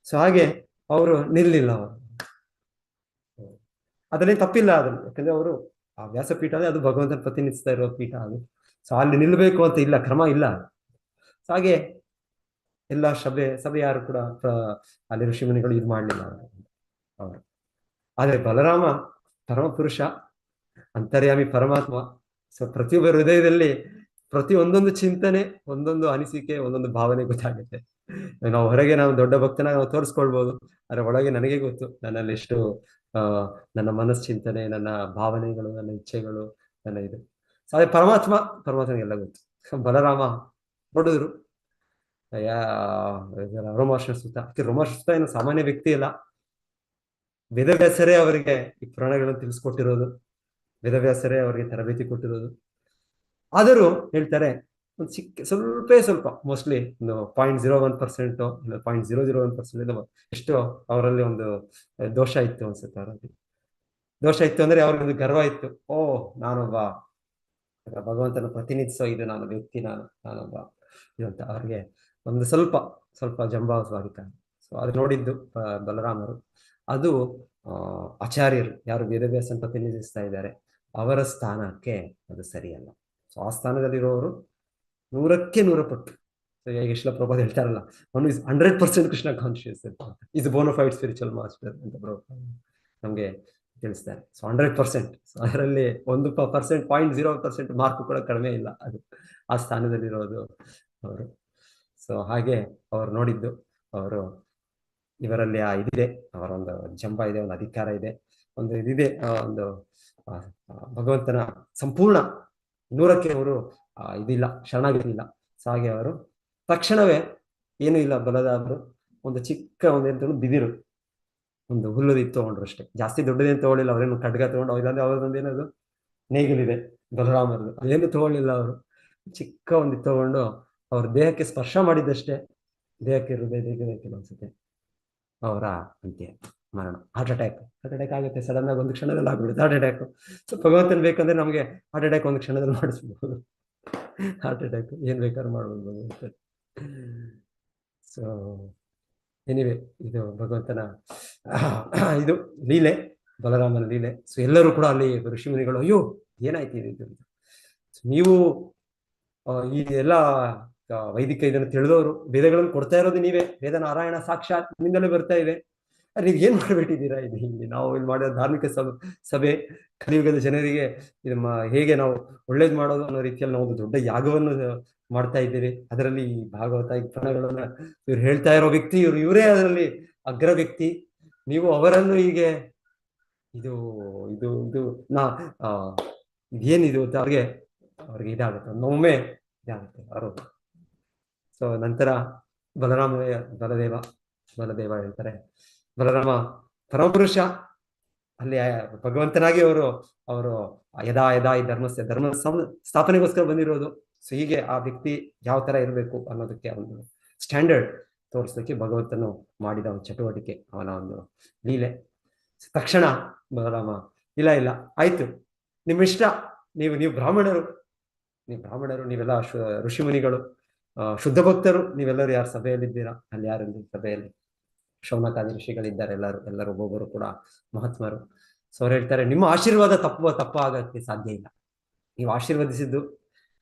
A: ಸೊ ಹಾಗೆ ಅವರು ನಿಲ್ಲಿಲ್ಲ. ಅವರು ಅದರಲ್ಲಿ ತಪ್ಪಿಲ್ಲ ಅದನ್ನು, ಯಾಕಂದ್ರೆ ಅವರು ಆ ವ್ಯಾಸಪೀಠ ಅಂದ್ರೆ ಅದು ಭಗವಂತನ ಪ್ರತಿನಿಧಿಸ್ತಾ ಇರೋ ಪೀಠ ಅದು. ಸೊ ಅಲ್ಲಿ ನಿಲ್ಲಬೇಕು ಅಂತ ಇಲ್ಲ, ಕ್ರಮ ಇಲ್ಲ. ಸೊ ಹಾಗೆ ಎಲ್ಲ ಸಭೆ ಯಾರು ಕೂಡ ಅಲ್ಲಿ ಋಷಿಮುನಿಗಳು ಇದು ಮಾಡಲಿಲ್ಲ ಅವರು. ಆದ್ರೆ ಬಲರಾಮ ಪರಮ ಪುರುಷ, ಅಂತರ್ಯಾಮಿ ಪರಮಾತ್ಮ. ಸೊ ಪ್ರತಿಯೊಬ್ಬರ ಹೃದಯದಲ್ಲಿ ಪ್ರತಿ ಒಂದೊಂದು ಚಿಂತನೆ, ಒಂದೊಂದು ಅನಿಸಿಕೆ, ಒಂದೊಂದು ಭಾವನೆ ಗೊತ್ತಾಗುತ್ತೆ. ನಾವು ಹೊರಗೆ ನಾವು ದೊಡ್ಡ ಭಕ್ತನಾಗ ನಾವು ತೋರಿಸ್ಕೊಳ್ಬೋದು, ಆದ್ರೆ ಒಳಗೆ ನನಗೆ ಗೊತ್ತು ನನ್ನಲ್ಲಿ ಎಷ್ಟು ನನ್ನ ಮನಸ್ಸಿಂತನೆ, ನನ್ನ ಭಾವನೆಗಳು, ನನ್ನ ಇಚ್ಛೆಗಳು, ನನ್ನ ಇದು. ಸೊ ಅದೇ ಪರಮಾತ್ಮನಿಗೆಲ್ಲ ಗೊತ್ತು. ಬಲರಾಮ ನೋಡಿದ್ರು ರೋಮಹರ್ಷಣ ಸುತ. ರೋಮಹರ್ಷಣ ಸುತ ಏನು ಸಾಮಾನ್ಯ ವ್ಯಕ್ತಿ ಇಲ್ಲ, ವೇದವ್ಯಾಸರೇ ಅವರಿಗೆ ಈ ಪುರಾಣಗಳನ್ನು ತಿಳಿಸ್ಕೊಟ್ಟಿರೋದು, ವೇದವ್ಯಾಸರೇ ಅವರಿಗೆ ತರಬೇತಿ ಕೊಟ್ಟಿರೋದು. ಆದರೂ ಹೇಳ್ತಾರೆ ಒಂದು ಸ್ವಲ್ಪ ಮೋಸ್ಟ್ಲಿ ಒಂದು 0.01% ಇಲ್ಲ 0.001% ಎಷ್ಟೋ ಅವರಲ್ಲಿ ಒಂದು ದೋಷ ಇತ್ತು ಅನ್ಸುತ್ತೆ. ಅವರಲ್ಲಿ ದೋಷ ಇತ್ತು ಅಂದ್ರೆ ಅವ್ರಿಗೆ ಒಂದು ಗರ್ವ ಇತ್ತು. ನಾನೊಬ್ಬ ಭಗವಂತನ ಪ್ರತಿನಿಧಿಸೋ ಇದು ನಾನು ವ್ಯಕ್ತಿ, ನಾನೊಬ್ಬ ಇದಂತ ಅವ್ರಿಗೆ ಒಂದು ಸ್ವಲ್ಪ ಜಂಭಾವವಾಗಿತ್ತು. ಸೊ ಅದು ನೋಡಿದ್ದು ಬಲರಾಮರು. ಅದು ಆಚಾರ್ಯರು ಯಾರು ವೇದವ್ಯಾಸನ ಪ್ರತಿನಿಧಿಸ್ತಾ ಇದ್ದಾರೆ ಅವರ ಸ್ಥಾನಕ್ಕೆ ಅದು ಸರಿಯಲ್ಲ. ಸೊ ಆ ಸ್ಥಾನದಲ್ಲಿರೋರು 100ಕ್ಕೆ 100 ಪಟ್ಟು. ಸೊ ಈಗ ಶ್ರೀಲ ಪ್ರಭುಪಾದ ಹೇಳ್ತಾರಲ್ಲ, ಅವನು is 100% Krishna conscious is bona fide spiritual master ಅಂತ ನಮ್ಗೆ ತಿಳಿಸ್ತಾರೆ. ಸೊ 100%. ಸೊ ಅದರಲ್ಲಿ 1% 0.0% ಮಾರ್ಕ್ ಕೂಡ ಕಡಿಮೆ ಇಲ್ಲ. ಅದು ಆ ಸ್ಥಾನದಲ್ಲಿರೋದು ಅವರು. ಸೊ ಹಾಗೆ ಅವರು ನೋಡಿದ್ದು, ಅವರು ಇವರಲ್ಲಿ ಇದಿದೆ, ಅವರ ಒಂದು ಜಂಬ ಇದೆ, ಒಂದು ಅಧಿಕಾರ ಇದೆ, ಒಂದು ಇದಿದೆ, ಒಂದು ಭಗವಂತನ ಸಂಪೂರ್ಣ 100ಕ್ಕೆ 100 ಇದಿಲ್ಲ, ಶರಣಾಗತಿಲ್ಲ. ಸೊ ಹಾಗೆ ಅವರು ತಕ್ಷಣವೇ ಏನೂ ಇಲ್ಲ, ಬಲರಾಮರು ಒಂದು ಚಿಕ್ಕ ಒಂದು ಬಿದಿರು, ಒಂದು ಹುಲ್ಲುದಿತ್ತು ತಗೊಂಡ್ರು ಅಷ್ಟೇ, ಜಾಸ್ತಿ ದೊಡ್ಡದೇನು ತಗೊಳ್ಳಿಲ್ಲ. ಅವ್ರೇನು ಖಡ್ಗ ತಗೊಂಡು ಇಲ್ಲಾಂದ್ರೆ ಅವ್ರದೊಂದು ಏನದು ನೇಗಿಲಿದೆ ಬಲರಾಮರದು, ಅದೇನು ತಗೊಳ್ಳಿಲ್ಲ. ಅವರು ಚಿಕ್ಕ ಒಂದು ತಗೊಂಡು ಅವ್ರ ದೇಹಕ್ಕೆ ಸ್ಪರ್ಶ ಮಾಡಿದ್ದಷ್ಟೇ, ದೇಹಕ್ಕೆ ಹೃದಯಕ್ಕೆ ಅನ್ಸುತ್ತೆ ಅವರ ಅಂತ್ಯ, ಮರಣ, ಹಾರ್ಟ್ ಅಟ್ಯಾಕ್ ಆಗುತ್ತೆ. ಸಡನ್ ಆಗಿ ಒಂದು ಕ್ಷಣದಲ್ಲಿ ಆಗ್ಬಿಡುತ್ತೆ ಹಾರ್ಟ್ ಅಟ್ಯಾಕ್. ಸೊ ಭಗವಂತನ ಬೇಕಂದ್ರೆ ನಮಗೆ ಹಾರ್ಟ್ ಅಟ್ಯಾಕ್ ಒಂದು ಕ್ಷಣದಲ್ಲಿ ಮಾಡಿಸ್ಬೋದು. ಹಾರ್ಟ್ ಅಟ್ಯಾಕ್ ಏನ್ ಬೇಕಾದ್ರೂ ಮಾಡ್ಬೋದು ಭಗವಂತ. ಸೊ ಎನಿವೆ, ಇದು ಭಗವಂತನ ಇದು ಲೀಲೆ, ಬಲರಾಮನ ಲೀಲೆ. ಸೊ ಎಲ್ಲರೂ ಕೂಡ ಅಲ್ಲಿ ಋಷಿಮುನಿಗಳು, ಅಯ್ಯೋ ಏನಾಯ್ತು ಇದು, ನೀವು ಈ ಎಲ್ಲ ವೈದಿಕ ಇದನ್ನು ತಿಳಿದವರು, ವೇದಗಳನ್ನು ಕೊಡ್ತಾ ಇರೋದು ನೀವೇ, ವೇದ ನಾರಾಯಣ ಸಾಕ್ಷಾತ್ ನಿಮ್ಮಿಂದಲೇ ಬರ್ತಾ ಇವೆ, ನೀವು ಏನ್ ಮಾಡ್ಬಿಟ್ಟಿದ್ದೀರಾ ಇದು? ಇಲ್ಲಿ ನಾವು ಇಲ್ಲಿ ಮಾಡೋ ಧಾರ್ಮಿಕ ಸಭೆ ಕಲಿಯುಗದ ಜನರಿಗೆ ಹೇಗೆ ನಾವು ಒಳ್ಳೇದು ಮಾಡೋದು ಅನ್ನೋ ರೀತಿಯಲ್ಲಿ ನಾವು ಒಂದು ದೊಡ್ಡ ಯಾಗವನ್ನು ಮಾಡ್ತಾ ಇದ್ದೀವಿ. ಅದರಲ್ಲಿ ಈ ಭಾಗವತ ಈ ಪುರಾಣಗಳನ್ನ ಇವ್ರು ಹೇಳ್ತಾ ಇರೋ ವ್ಯಕ್ತಿ, ಇವರೇ ಅದರಲ್ಲಿ ಅಗ್ರ ವ್ಯಕ್ತಿ. ನೀವು ಅವರನ್ನು ಹೀಗೆ ಇದು ಇದು ಇದು ಇದೇನಿದು ಅಂತ ಅವ್ರಿಗೆ ಇದಾಗುತ್ತೆ, ಒಮ್ಮೆ ಇದಾಗುತ್ತೆ ಅವರು. ಸೊ ನಂತರ ಬಲದೇವ ಹೇಳ್ತಾರೆ, ಬಲರಾಮ ಪರಮಪುರುಷ, ಅಲ್ಲಿ ಭಗವಂತನಾಗಿ ಅವರು ಯದಾ ಈ ಧರ್ಮ ಸ್ಥಾಪನೆಗೋಸ್ಕರ ಬಂದಿರೋದು. ಸೊ ಹೀಗೆ ಆ ವ್ಯಕ್ತಿ ಯಾವ ತರ ಇರಬೇಕು ಅನ್ನೋದಕ್ಕೆ ಒಂದು ಸ್ಟ್ಯಾಂಡರ್ಡ್ ತೋರಿಸೋದಕ್ಕೆ ಭಗವಂತನು ಮಾಡಿದ ಒಂದು ಚಟುವಟಿಕೆ, ಅವನ ಒಂದು ಲೀಲೆ. ತಕ್ಷಣ ಬಲರಾಮ, ಇಲ್ಲ ಆಯ್ತು, ನಿಮ್ಮಿಷ್ಟ, ನೀವು ಬ್ರಾಹ್ಮಣರು, ನೀವೆಲ್ಲ ಋಷಿಮುನಿಗಳು, ಶುದ್ಧ ಭಕ್ತರು, ನೀವೆಲ್ಲರೂ ಯಾರು ಸಭೆಯಲ್ಲಿದ್ದೀರಾ, ಅಲ್ಲಿ ಯಾರಲ್ಲಿ ಸಭೆಯಲ್ಲಿ ಶೌನಕಾದಿ ಋಷಿಗಳಿದ್ದಾರೆ, ಎಲ್ಲರೂ ಒಬ್ಬೊಬ್ಬರು ಕೂಡ ಮಹಾತ್ಮರು. ಸೊ ಅವ್ರು ಹೇಳ್ತಾರೆ, ನಿಮ್ಮ ಆಶೀರ್ವಾದ ತಪ್ಪಾಗಕ್ಕೆ ಸಾಧ್ಯ ಇಲ್ಲ. ನೀವು ಆಶೀರ್ವದಿಸಿದ್ದು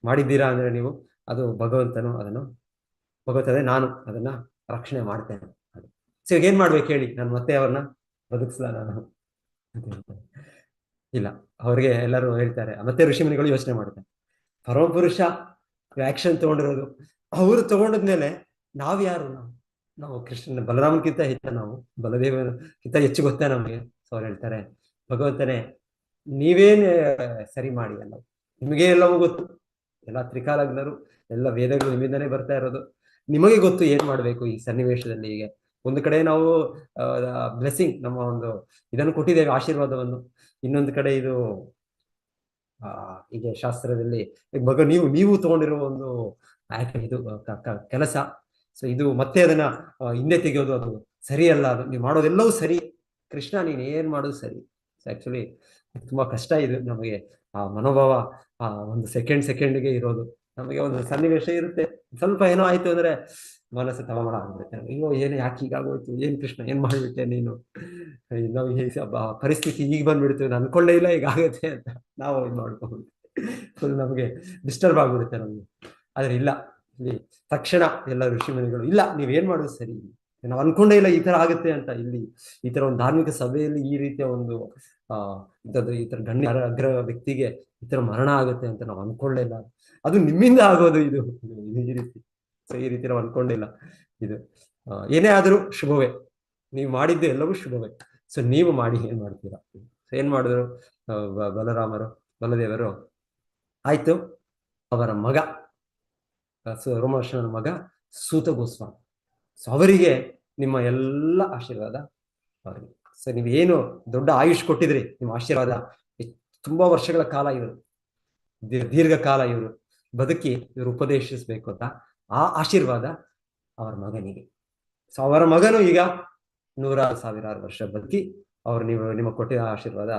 A: ಮಾಡಿದ್ದೀರಾ ಅಂದ್ರೆ ನೀವು ಅದು ಭಗವಂತನೇ, ನಾನು ಅದನ್ನ ರಕ್ಷಣೆ ಮಾಡ್ತೇನೆ. ಅದು ಸೊ ಏನ್ ಮಾಡ್ಬೇಕು ಹೇಳಿ, ನಾನು ಮತ್ತೆ ಅವ್ರನ್ನ ಬದುಕಿಸ್ಲ ನಾನು ಅಂತ ಹೇಳ್ತಾರೆ. ಇಲ್ಲ, ಅವ್ರಿಗೆ ಎಲ್ಲರೂ ಹೇಳ್ತಾರೆ, ಮತ್ತೆ ಋಷಿಮುನಿಗಳು ಯೋಚನೆ ಮಾಡ್ತಾರೆ, ಪರಮಪುರುಷ ಆಕ್ಷನ್ ತಗೊಂಡಿರೋದು, ಅವರು ತಗೊಂಡಿದ್ಮೇಲೆ ನಾವ್ ಯಾರು, ನಾವು ಕೃಷ್ಣನ ಬಲರಾಮನ್ಕಿಂತ ಹೆಚ್ಚ, ನಾವು ಬಲದೇವನಕ್ಕಿಂತ ಹೆಚ್ಚು ಗೊತ್ತೇ ನಮಗೆ. ಸೊ ಅವ್ರು ಹೇಳ್ತಾರೆ, ಭಗವಂತನೇ ನೀವೇನೇ ಸರಿ ಮಾಡಿ, ನಿಮಗೆ ಎಲ್ಲವೂ ಗೊತ್ತು, ಎಲ್ಲ ತ್ರಿಕಾಲಜ್ಞರು, ಎಲ್ಲ ವೇದಗಳು ನಿಮ್ಮಿಂದನೇ ಬರ್ತಾ ಇರೋದು, ನಿಮಗೆ ಗೊತ್ತು ಏನ್ ಮಾಡ್ಬೇಕು ಈ ಸನ್ನಿವೇಶದಲ್ಲಿ. ಈಗ ಒಂದು ಕಡೆ ನಾವು ಬ್ಲೆಸ್ಸಿಂಗ್, ನಮ್ಮ ಒಂದು ಇದನ್ನು ಕೊಟ್ಟಿದ್ದೇವೆ, ಆಶೀರ್ವಾದವನ್ನು. ಇನ್ನೊಂದು ಕಡೆ ಇದು ಹೀಗೆ ಶಾಸ್ತ್ರದಲ್ಲಿ ನೀವು ತಗೊಂಡಿರುವ ಒಂದು ಇದು ಕೆಲಸ. ಸೊ ಇದು ಮತ್ತೆ ಅದನ್ನ ಹಿಂದೆ ತೆಗೆಯೋದು ಅದು ಸರಿ ಅಲ್ಲ ಅದು, ನೀವು ಮಾಡೋದೆಲ್ಲವೂ ಸರಿ, ಕೃಷ್ಣ ನೀನ್ ಏನ್ ಮಾಡೋದು ಸರಿ. ಆಕ್ಚುಲಿ ತುಂಬಾ ಕಷ್ಟ ಇದು ನಮಗೆ, ಆ ಮನೋಭಾವ ಆ ಒಂದು ಸೆಕೆಂಡ್ಗೆ ಇರೋದು. ನಮಗೆ ಒಂದು ಸನ್ನಿವೇಶ ಇರುತ್ತೆ, ಸ್ವಲ್ಪ ಏನೋ ಆಯ್ತು ಅಂದ್ರೆ ಮನಸ್ಸು ತಳಮಳ ಆಗ್ಬಿಡುತ್ತೆ. ಅಯ್ಯೋ ಏನು ಯಾಕೆ ಹೀಗಾಗೋಯ್ತು, ಏನ್ ಕೃಷ್ಣ ಏನ್ ಮಾಡ್ಬಿಟ್ಟೆ ನೀನು, ನಾವು ಪರಿಸ್ಥಿತಿ ಈಗ ಬಂದ್ಬಿಡ್ತೀವಿ, ಅನ್ಕೊಳ್ಳೇ ಇಲ್ಲ ಈಗ ಆಗತ್ತೆ ಅಂತ ನಾವು ಇದು ಮಾಡ್ಕೊಂಡ್ಬಿಡ್ತೀವಿ. ಫುಲ್ ನಮಗೆ ಡಿಸ್ಟರ್ಬ್ ಆಗ್ಬಿಡುತ್ತೆ ನಮ್ಗೆ. ಆದ್ರೆ ಇಲ್ಲ, ಇಲ್ಲಿ ತಕ್ಷಣ ಎಲ್ಲ ಋಷಿಮುನಿಗಳು ಇಲ್ಲ ನೀವೇನ್ ಮಾಡೋದು ಸರಿ, ನಾವು ಅನ್ಕೊಂಡೇ ಇಲ್ಲ ಈ ತರ ಆಗುತ್ತೆ ಅಂತ. ಇಲ್ಲಿ ಈ ತರ ಒಂದು ಧಾರ್ಮಿಕ ಸಭೆಯಲ್ಲಿ ಈ ರೀತಿಯ ಒಂದು ಈ ತರ ಗಣ್ಯ ಅಗ್ರ ವ್ಯಕ್ತಿಗೆ ಈ ತರ ಮರಣ ಆಗುತ್ತೆ ಅಂತ ನಾವು ಅನ್ಕೊಳ್ಳೇ ಇಲ್ಲ, ಅದು ನಿಮ್ಮಿಂದ ಆಗೋದು ಇದು ಈ ರೀತಿ. ಸೊ ಈ ರೀತಿ ನಾವು ಅನ್ಕೊಂಡಿಲ್ಲ. ಇದು ಏನೇ ಆದ್ರೂ ಶುಭವೇ, ನೀವು ಮಾಡಿದ್ದು ಎಲ್ಲವೂ ಶುಭವೇ. ಸೊ ನೀವು ಮಾಡಿ ಏನ್ ಮಾಡ್ತೀರಾ. ಸೊ ಏನ್ ಮಾಡಿದ್ರು ಬಲರಾಮರು, ಬಲದೇವರು, ಆಯ್ತು ಅವರ ಮಗ ರೋಮಹರ್ಷನ ಮಗ ಸೂತ ಗೋಸ್ವಾಮಿ, ಸೊ ಅವರಿಗೆ ನಿಮ್ಮ ಎಲ್ಲ ಆಶೀರ್ವಾದ ಅವರಿಗೆ. ಸೊ ನೀವೇನು ದೊಡ್ಡ ಆಯುಷ್ ಕೊಟ್ಟಿದ್ರಿ, ನಿಮ್ಮ ಆಶೀರ್ವಾದ ತುಂಬಾ ವರ್ಷಗಳ ಕಾಲ ಇವರು ದೀರ್ಘಕಾಲ ಇವರು ಬದುಕಿ ಇವರು ಉಪದೇಶಿಸ್ಬೇಕು ಅಂತ ಆ ಆಶೀರ್ವಾದ ಅವರ ಮಗನಿಗೆ. ಸೊ ಅವರ ಮಗನು ಈಗ 100,000 ವರ್ಷ ಬದುಕಿ ಅವ್ರು ನಿಮ್ಮ ಕೊಟ್ಟಿದ ಆಶೀರ್ವಾದ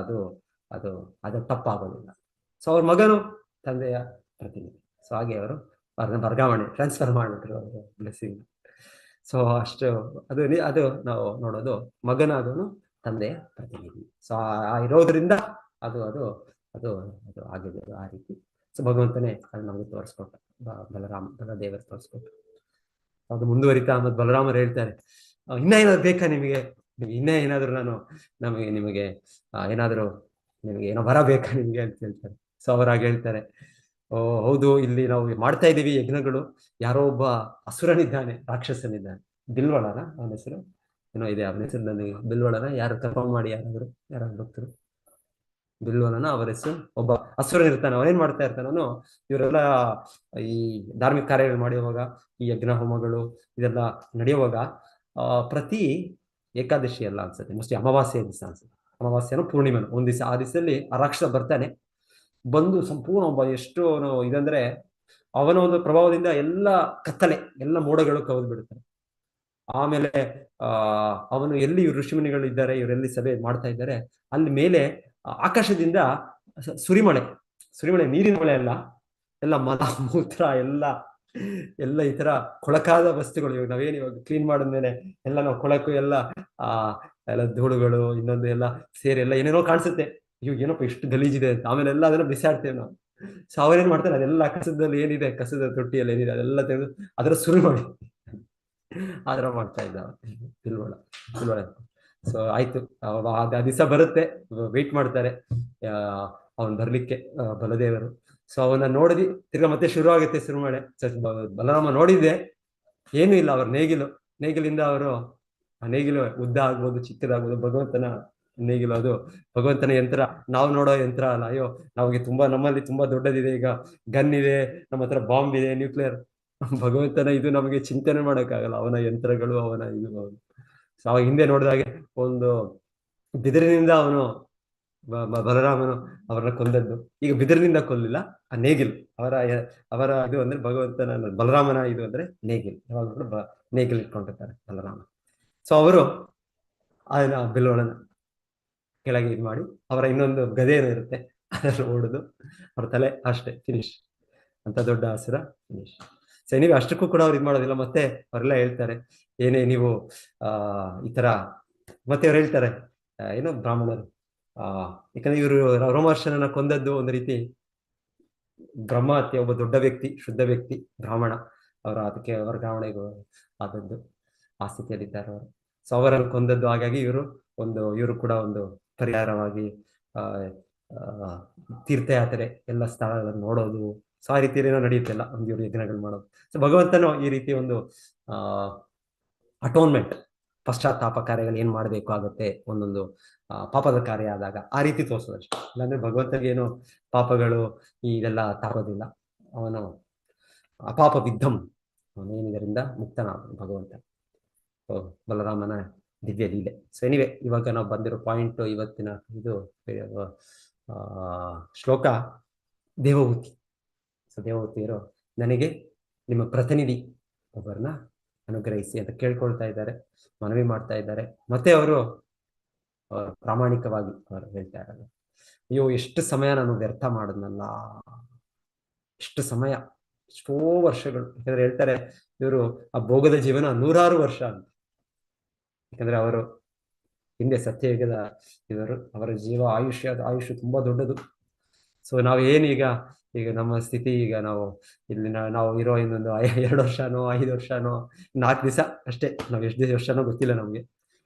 A: ಅದು ತಪ್ಪಾಗೋದಿಲ್ಲ. ಸೊ ಅವ್ರ ಮಗನು ತಂದೆಯ ಪ್ರತಿನಿಧಿ. ಸೊ ಹಾಗೆ ಅವರು ವರ್ಗಾವಣೆ ಟ್ರಾನ್ಸ್ಫರ್ ಮಾಡ್ಬಿಟ್ರು ಅವರು ಬ್ಲೆಸ್ಸಿಂಗ್. ಸೊ ಅಷ್ಟು ಅದು ನಾವು ನೋಡೋದು, ಮಗನಾದವನು ತಂದೆಯ ಪ್ರತಿನಿಧಿ. ಸೊ ಆ ಇರೋದ್ರಿಂದ ಅದು ಅದು ಅದು ಅದು ಆಗಿದೆ ಆ ರೀತಿ. ಸೊ ಭಗವಂತನೇ ಅದು ನಮಗೆ ತೋರಿಸ್ಕೊಟ್ಟ, ಬಲದೇವರು ತೋರಿಸ್ಕೊಟ್ರು. ಅದು ಮುಂದುವರಿತಾ ಮತ್ತೆ ಬಲರಾಮರು ಹೇಳ್ತಾರೆ, ಇನ್ನ ಏನಾದ್ರು ಬೇಕಾ ನಿಮಗೆ, ಇನ್ನ ಏನಾದ್ರು ನಿಮಗೆ ಏನಾದ್ರು ನಿಮಗೆ ಏನೋ ವರ ಬೇಕಾ ನಿಮ್ಗೆ ಅಂತ ಹೇಳ್ತಾರೆ. ಸೊ ಅವರಾಗ ಹೇಳ್ತಾರೆ, ಓ ಹೌದು, ಇಲ್ಲಿ ನಾವು ಮಾಡ್ತಾ ಇದ್ದೀವಿ ಯಜ್ಞಗಳು, ಯಾರೋ ಒಬ್ಬ ಅಸುರನಿದ್ದಾನೆ, ರಾಕ್ಷಸನಿದ್ದಾನೆ, ಬಿಲ್ವಳನ ಅವನ ಹೆಸರು ಏನೋ ಇದೆ, ಅವನ ಹೆಸರು ನನಗೆ ಬಿಲ್ವಳನ, ಯಾರು ಕನ್ಫರ್ಮ್ ಮಾಡಿ ಯಾರಾದ್ರು ಭಕ್ತರು. ಬಿಲ್ವಲನ ಅವರ ಹೆಸರು. ಒಬ್ಬ ಅಸುರನ್ ಇರ್ತಾನೆ, ಅವನೇನ್ ಮಾಡ್ತಾ ಇರ್ತಾನೋ, ಇವರೆಲ್ಲ ಈ ಧಾರ್ಮಿಕ ಕಾರ್ಯಗಳು ಮಾಡುವಾಗ, ಈ ಯಜ್ಞ ಹೋಮಗಳು ಇದೆಲ್ಲ ನಡೆಯುವಾಗ ಪ್ರತಿ ಏಕಾದಶಿ ಎಲ್ಲ ಅನ್ಸುತ್ತೆ, ಮೋಸ್ಟ್ಲಿ ಅಮಾವಾಸ್ಯೆ ದಿವಸ ಅನ್ಸುತ್ತೆ, ಅಮಾವಾಸ್ಯನೋ ಪೂರ್ಣಿಮೆನೋ ಒಂದ್ ದಿವಸ, ಆ ದಿವಸದಲ್ಲಿ ಆ ರಾಕ್ಷಸ ಬರ್ತಾನೆ, ಬಂದು ಸಂಪೂರ್ಣ ಒಬ್ಬ ಎಷ್ಟು ಇದಂದ್ರೆ ಅವನ ಒಂದು ಪ್ರಭಾವದಿಂದ ಎಲ್ಲ ಕತ್ತಲೆ, ಎಲ್ಲ ಮೋಡಗಳು ಕವಿದು ಬಿಡುತ್ತಾರೆ. ಆಮೇಲೆ ಅವನು ಎಲ್ಲಿ ಋಷಿಮುನಿಗಳು ಇದ್ದಾರೆ, ಇವರೆಲ್ಲಿ ಸಭೆ ಮಾಡ್ತಾ ಇದ್ದಾರೆ, ಅಲ್ಲಿ ಮೇಲೆ ಆಕಾಶದಿಂದ ಸುರಿಮಳೆ, ನೀರಿನ ಮಳೆ ಅಲ್ಲ, ಎಲ್ಲ ಮಲ ಮೂತ್ರ ಎಲ್ಲ ಈ ತರ ಕೊಳಕಾದ ವಸ್ತುಗಳು. ಇವಾಗ ಇವಾಗ ಕ್ಲೀನ್ ಮಾಡಿದ್ಮೇಲೆ ಎಲ್ಲ ನಾವು ಕೊಳಕು ಎಲ್ಲ ಧೂಳುಗಳು ಇನ್ನೊಂದು ಎಲ್ಲ ಸೇರಿ ಎಲ್ಲ ಏನೇನೋ ಕಾಣಿಸುತ್ತೆ, ಇವಾಗ ಏನಪ್ಪ ಇಷ್ಟು ಗಲೀಜಿದೆ ಅಂತ. ಆಮೇಲೆ ಎಲ್ಲ ಅದನ್ನ ಬಿಸಾಡ್ತೇವೆ ನಾವು. ಸೊ ಅವರೇನ್ ಮಾಡ್ತಾರೆ, ಅದೆಲ್ಲ ಕಸದಲ್ಲಿ ಏನಿದೆ, ಕಸದ ತೊಟ್ಟಿಯಲ್ಲಿ ಏನಿದೆ ಅದೆಲ್ಲ ತೆಗೆದು ಅದರ ಸುರಿಮಳೆ ಆದ್ರ ಮಾಡ್ತಾ ಇದ್ದ ಬಿಲ್ವಳ. ಸೊ ಆಯ್ತು, ಆ ದಿವಸ ಬರುತ್ತೆ, ವೇಟ್ ಮಾಡ್ತಾರೆ ಅವನ್ ಬರ್ಲಿಕ್ಕೆ ಬಲದೇವರು. ಸೊ ಅವನ್ನ ನೋಡಿದಿ ತಿರ್ಗಾ ಮತ್ತೆ ಶುರು ಆಗುತ್ತೆ ಸುರಿಮಳೆ. ಬಲರಾಮ ನೋಡಿದ್ದೆ ಏನು ಇಲ್ಲ, ಅವ್ರ ನೇಗಿಲಿಂದ ಅವರು ಆ ನೇಗಿಲು ಉದ್ದ ಆಗ್ಬೋದು ಚಿಕ್ಕದಾಗ್ಬೋದು, ಭಗವಂತನ ನೇಗಿಲು, ಅದು ಭಗವಂತನ ಯಂತ್ರ, ನಾವು ನೋಡೋ ಯಂತ್ರ ಅಲ್ಲ. ಅಯ್ಯೋ ನಮಗೆ ನಮ್ಮಲ್ಲಿ ತುಂಬಾ ದೊಡ್ಡದಿದೆ, ಈಗ ಗನ್ ಇದೆ, ನಮ್ಮ ಹತ್ರ ಬಾಂಬ್ ಇದೆ, ನ್ಯೂಕ್ಲಿಯರ್. ಭಗವಂತನ ಇದು ನಮಗೆ ಚಿಂತನೆ ಮಾಡೋಕ್ಕಾಗಲ್ಲ, ಅವನ ಯಂತ್ರಗಳು, ಅವನ ಇದು. ಸೊ ಅವಾಗ ಹಿಂದೆ ನೋಡಿದಾಗೆ ಒಂದು ಬಿದಿರಿನಿಂದ ಅವನು ಬಲರಾಮನು ಅವರನ್ನ ಕೊಂದದ್ದು. ಈಗ ಬಿದಿರಿನಿಂದ ಕೊಲ್ಲಿಲ್ಲ, ಆ ನೇಗಿಲು ಅವರ ಇದು ಅಂದ್ರೆ ಭಗವಂತನ ಬಲರಾಮನ ಇದು ಅಂದ್ರೆ ನೇಗಿಲು, ಯಾವಾಗ ನೇಗಿಲು ಇಟ್ಕೊಂಡಿರ್ತಾರೆ ಬಲರಾಮ. ಸೊ ಅವರು ಅದನ್ನ ಬಿಲ್ವಳನ ಕೆಳಗೆ ಇದು ಮಾಡಿ, ಅವರ ಇನ್ನೊಂದು ಗದೆಯನ್ನು ಇರುತ್ತೆ ಅದನ್ನು ಓಡುದು, ಅವ್ರ ತಲೆ ಅಷ್ಟೇ ಫಿನಿಶ್ ಅಂತ ದೊಡ್ಡ ಹಸಿರ ಫಿನಿಶ್. ಸೊ ನೀವು ಅಷ್ಟಕ್ಕೂ ಕೂಡ ಅವ್ರು ಇದು ಮಾಡೋದಿಲ್ಲ. ಮತ್ತೆ ಅವರೆಲ್ಲ ಹೇಳ್ತಾರೆ, ಏನೇ ನೀವು ಈ ತರ, ಮತ್ತೆ ಅವ್ರು ಹೇಳ್ತಾರೆ ಏನೋ ಬ್ರಾಹ್ಮಣರು, ಯಾಕಂದ್ರೆ ಇವರು ರೋಮಹರ್ಷನನ್ನ ಕೊಂದದ್ದು ಒಂದು ರೀತಿ ಬ್ರಹ್ಮಹತ್ಯೆ, ಒಬ್ಬ ದೊಡ್ಡ ವ್ಯಕ್ತಿ, ಶುದ್ಧ ವ್ಯಕ್ತಿ, ಬ್ರಾಹ್ಮಣ, ಅದಕ್ಕೆ ವರ್ಗಾವಣೆಗೂ ಆದದ್ದು, ಆ ಸ್ಥಿತಿಯಲ್ಲಿದ್ದಾರೆ ಅವರು. ಸೊ ಅವರನ್ನು ಕೊಂದದ್ದು. ಹಾಗಾಗಿ ಇವರು ಕೂಡ ಒಂದು ಪರಿಹಾರವಾಗಿ ತೀರ್ಥಯಾತ್ರೆ, ಎಲ್ಲ ಸ್ಥಳಗಳನ್ನು ನೋಡೋದು, ಸೊ ಆ ರೀತಿ ಏನೋ ನಡೆಯುತ್ತೆಲ್ಲ ಒಂದು ಇವರು ಯಜ್ಞಗಳು ಮಾಡೋದು. ಸೊ ಭಗವಂತನು ಈ ರೀತಿ ಒಂದು ಅಟೋನ್ಮೆಂಟ್, ಪಶ್ಚಾತ್ತಾಪ ಕಾರ್ಯಗಳು ಏನ್ ಮಾಡ್ಬೇಕು ಆಗುತ್ತೆ ಒಂದೊಂದು ಪಾಪದ ಕಾರ್ಯ ಆದಾಗ, ಆ ರೀತಿ ತೋರಿಸೋದಷ್ಟೇ. ಇಲ್ಲಾಂದ್ರೆ ಭಗವಂತನಿಗೆ ಏನು ಪಾಪಗಳು ಇದೆಲ್ಲ ತಾಗೋದಿಲ್ಲ, ಅವನು ಅಪಾಪ ವಿದ್ಧಂ, ಅವನೇನಿದರಿಂದ ಮುಕ್ತನಾದ ಭಗವಂತ. ಬಲರಾಮನ ದಿವ್ಯ ಲೀಲೆ. ಸೊ ಎನಿವೆ, ಇವಾಗ ನಾವು ಬಂದಿರೋ ಪಾಯಿಂಟ್, ಇವತ್ತಿನ ಇದು ಶ್ಲೋಕ ದೇವಹೂತಿ. ಸೊ ದೇವಹೂತಿಯರು, ನನಗೆ ನಿಮ್ಮ ಪ್ರತಿನಿಧಿ ಒಬ್ಬರನ್ನ ಅನುಗ್ರಹಿಸಿ ಅಂತ ಕೇಳ್ಕೊಳ್ತಾ ಇದ್ದಾರೆ, ಮನವಿ ಮಾಡ್ತಾ ಇದ್ದಾರೆ. ಮತ್ತೆ ಅವರು ಪ್ರಾಮಾಣಿಕವಾಗಿ ಅವರು ಹೇಳ್ತಾ ಇದ್ದಾರೆ, ಅಯ್ಯೋ ಎಷ್ಟು ಸಮಯ ನಾನು ವ್ಯರ್ಥ ಮಾಡಿದ್ನಲ್ಲ, ಎಷ್ಟು ಸಮಯ, ಎಷ್ಟೋ ವರ್ಷಗಳು. ಯಾಕಂದ್ರೆ ಹೇಳ್ತಾರೆ ಇವರು ಆ ಭೋಗದ ಜೀವನ 100 ವರ್ಷ ಅಂತ. ಯಾಕಂದ್ರೆ ಅವರು ಹಿಂದೆ ಸತ್ಯಯುಗದ ಇವರು, ಅವರ ಆಯುಷ್ಯ ತುಂಬಾ ದೊಡ್ಡದು. ಸೊ ನಾವೇನೀಗ ಈಗ ನಮ್ಮ ಸ್ಥಿತಿ, ಈಗ ನಾವು ಇಲ್ಲಿ ನಾವು ಇರೋ ಇನ್ನೊಂದು 2 ವರ್ಷನೋ 5 ವರ್ಷನೋ 4 ದಿವಸ ಅಷ್ಟೇ, ನಾವು ಎಷ್ಟು ವರ್ಷನೋ ಗೊತ್ತಿಲ್ಲ ನಮ್ಗೆ.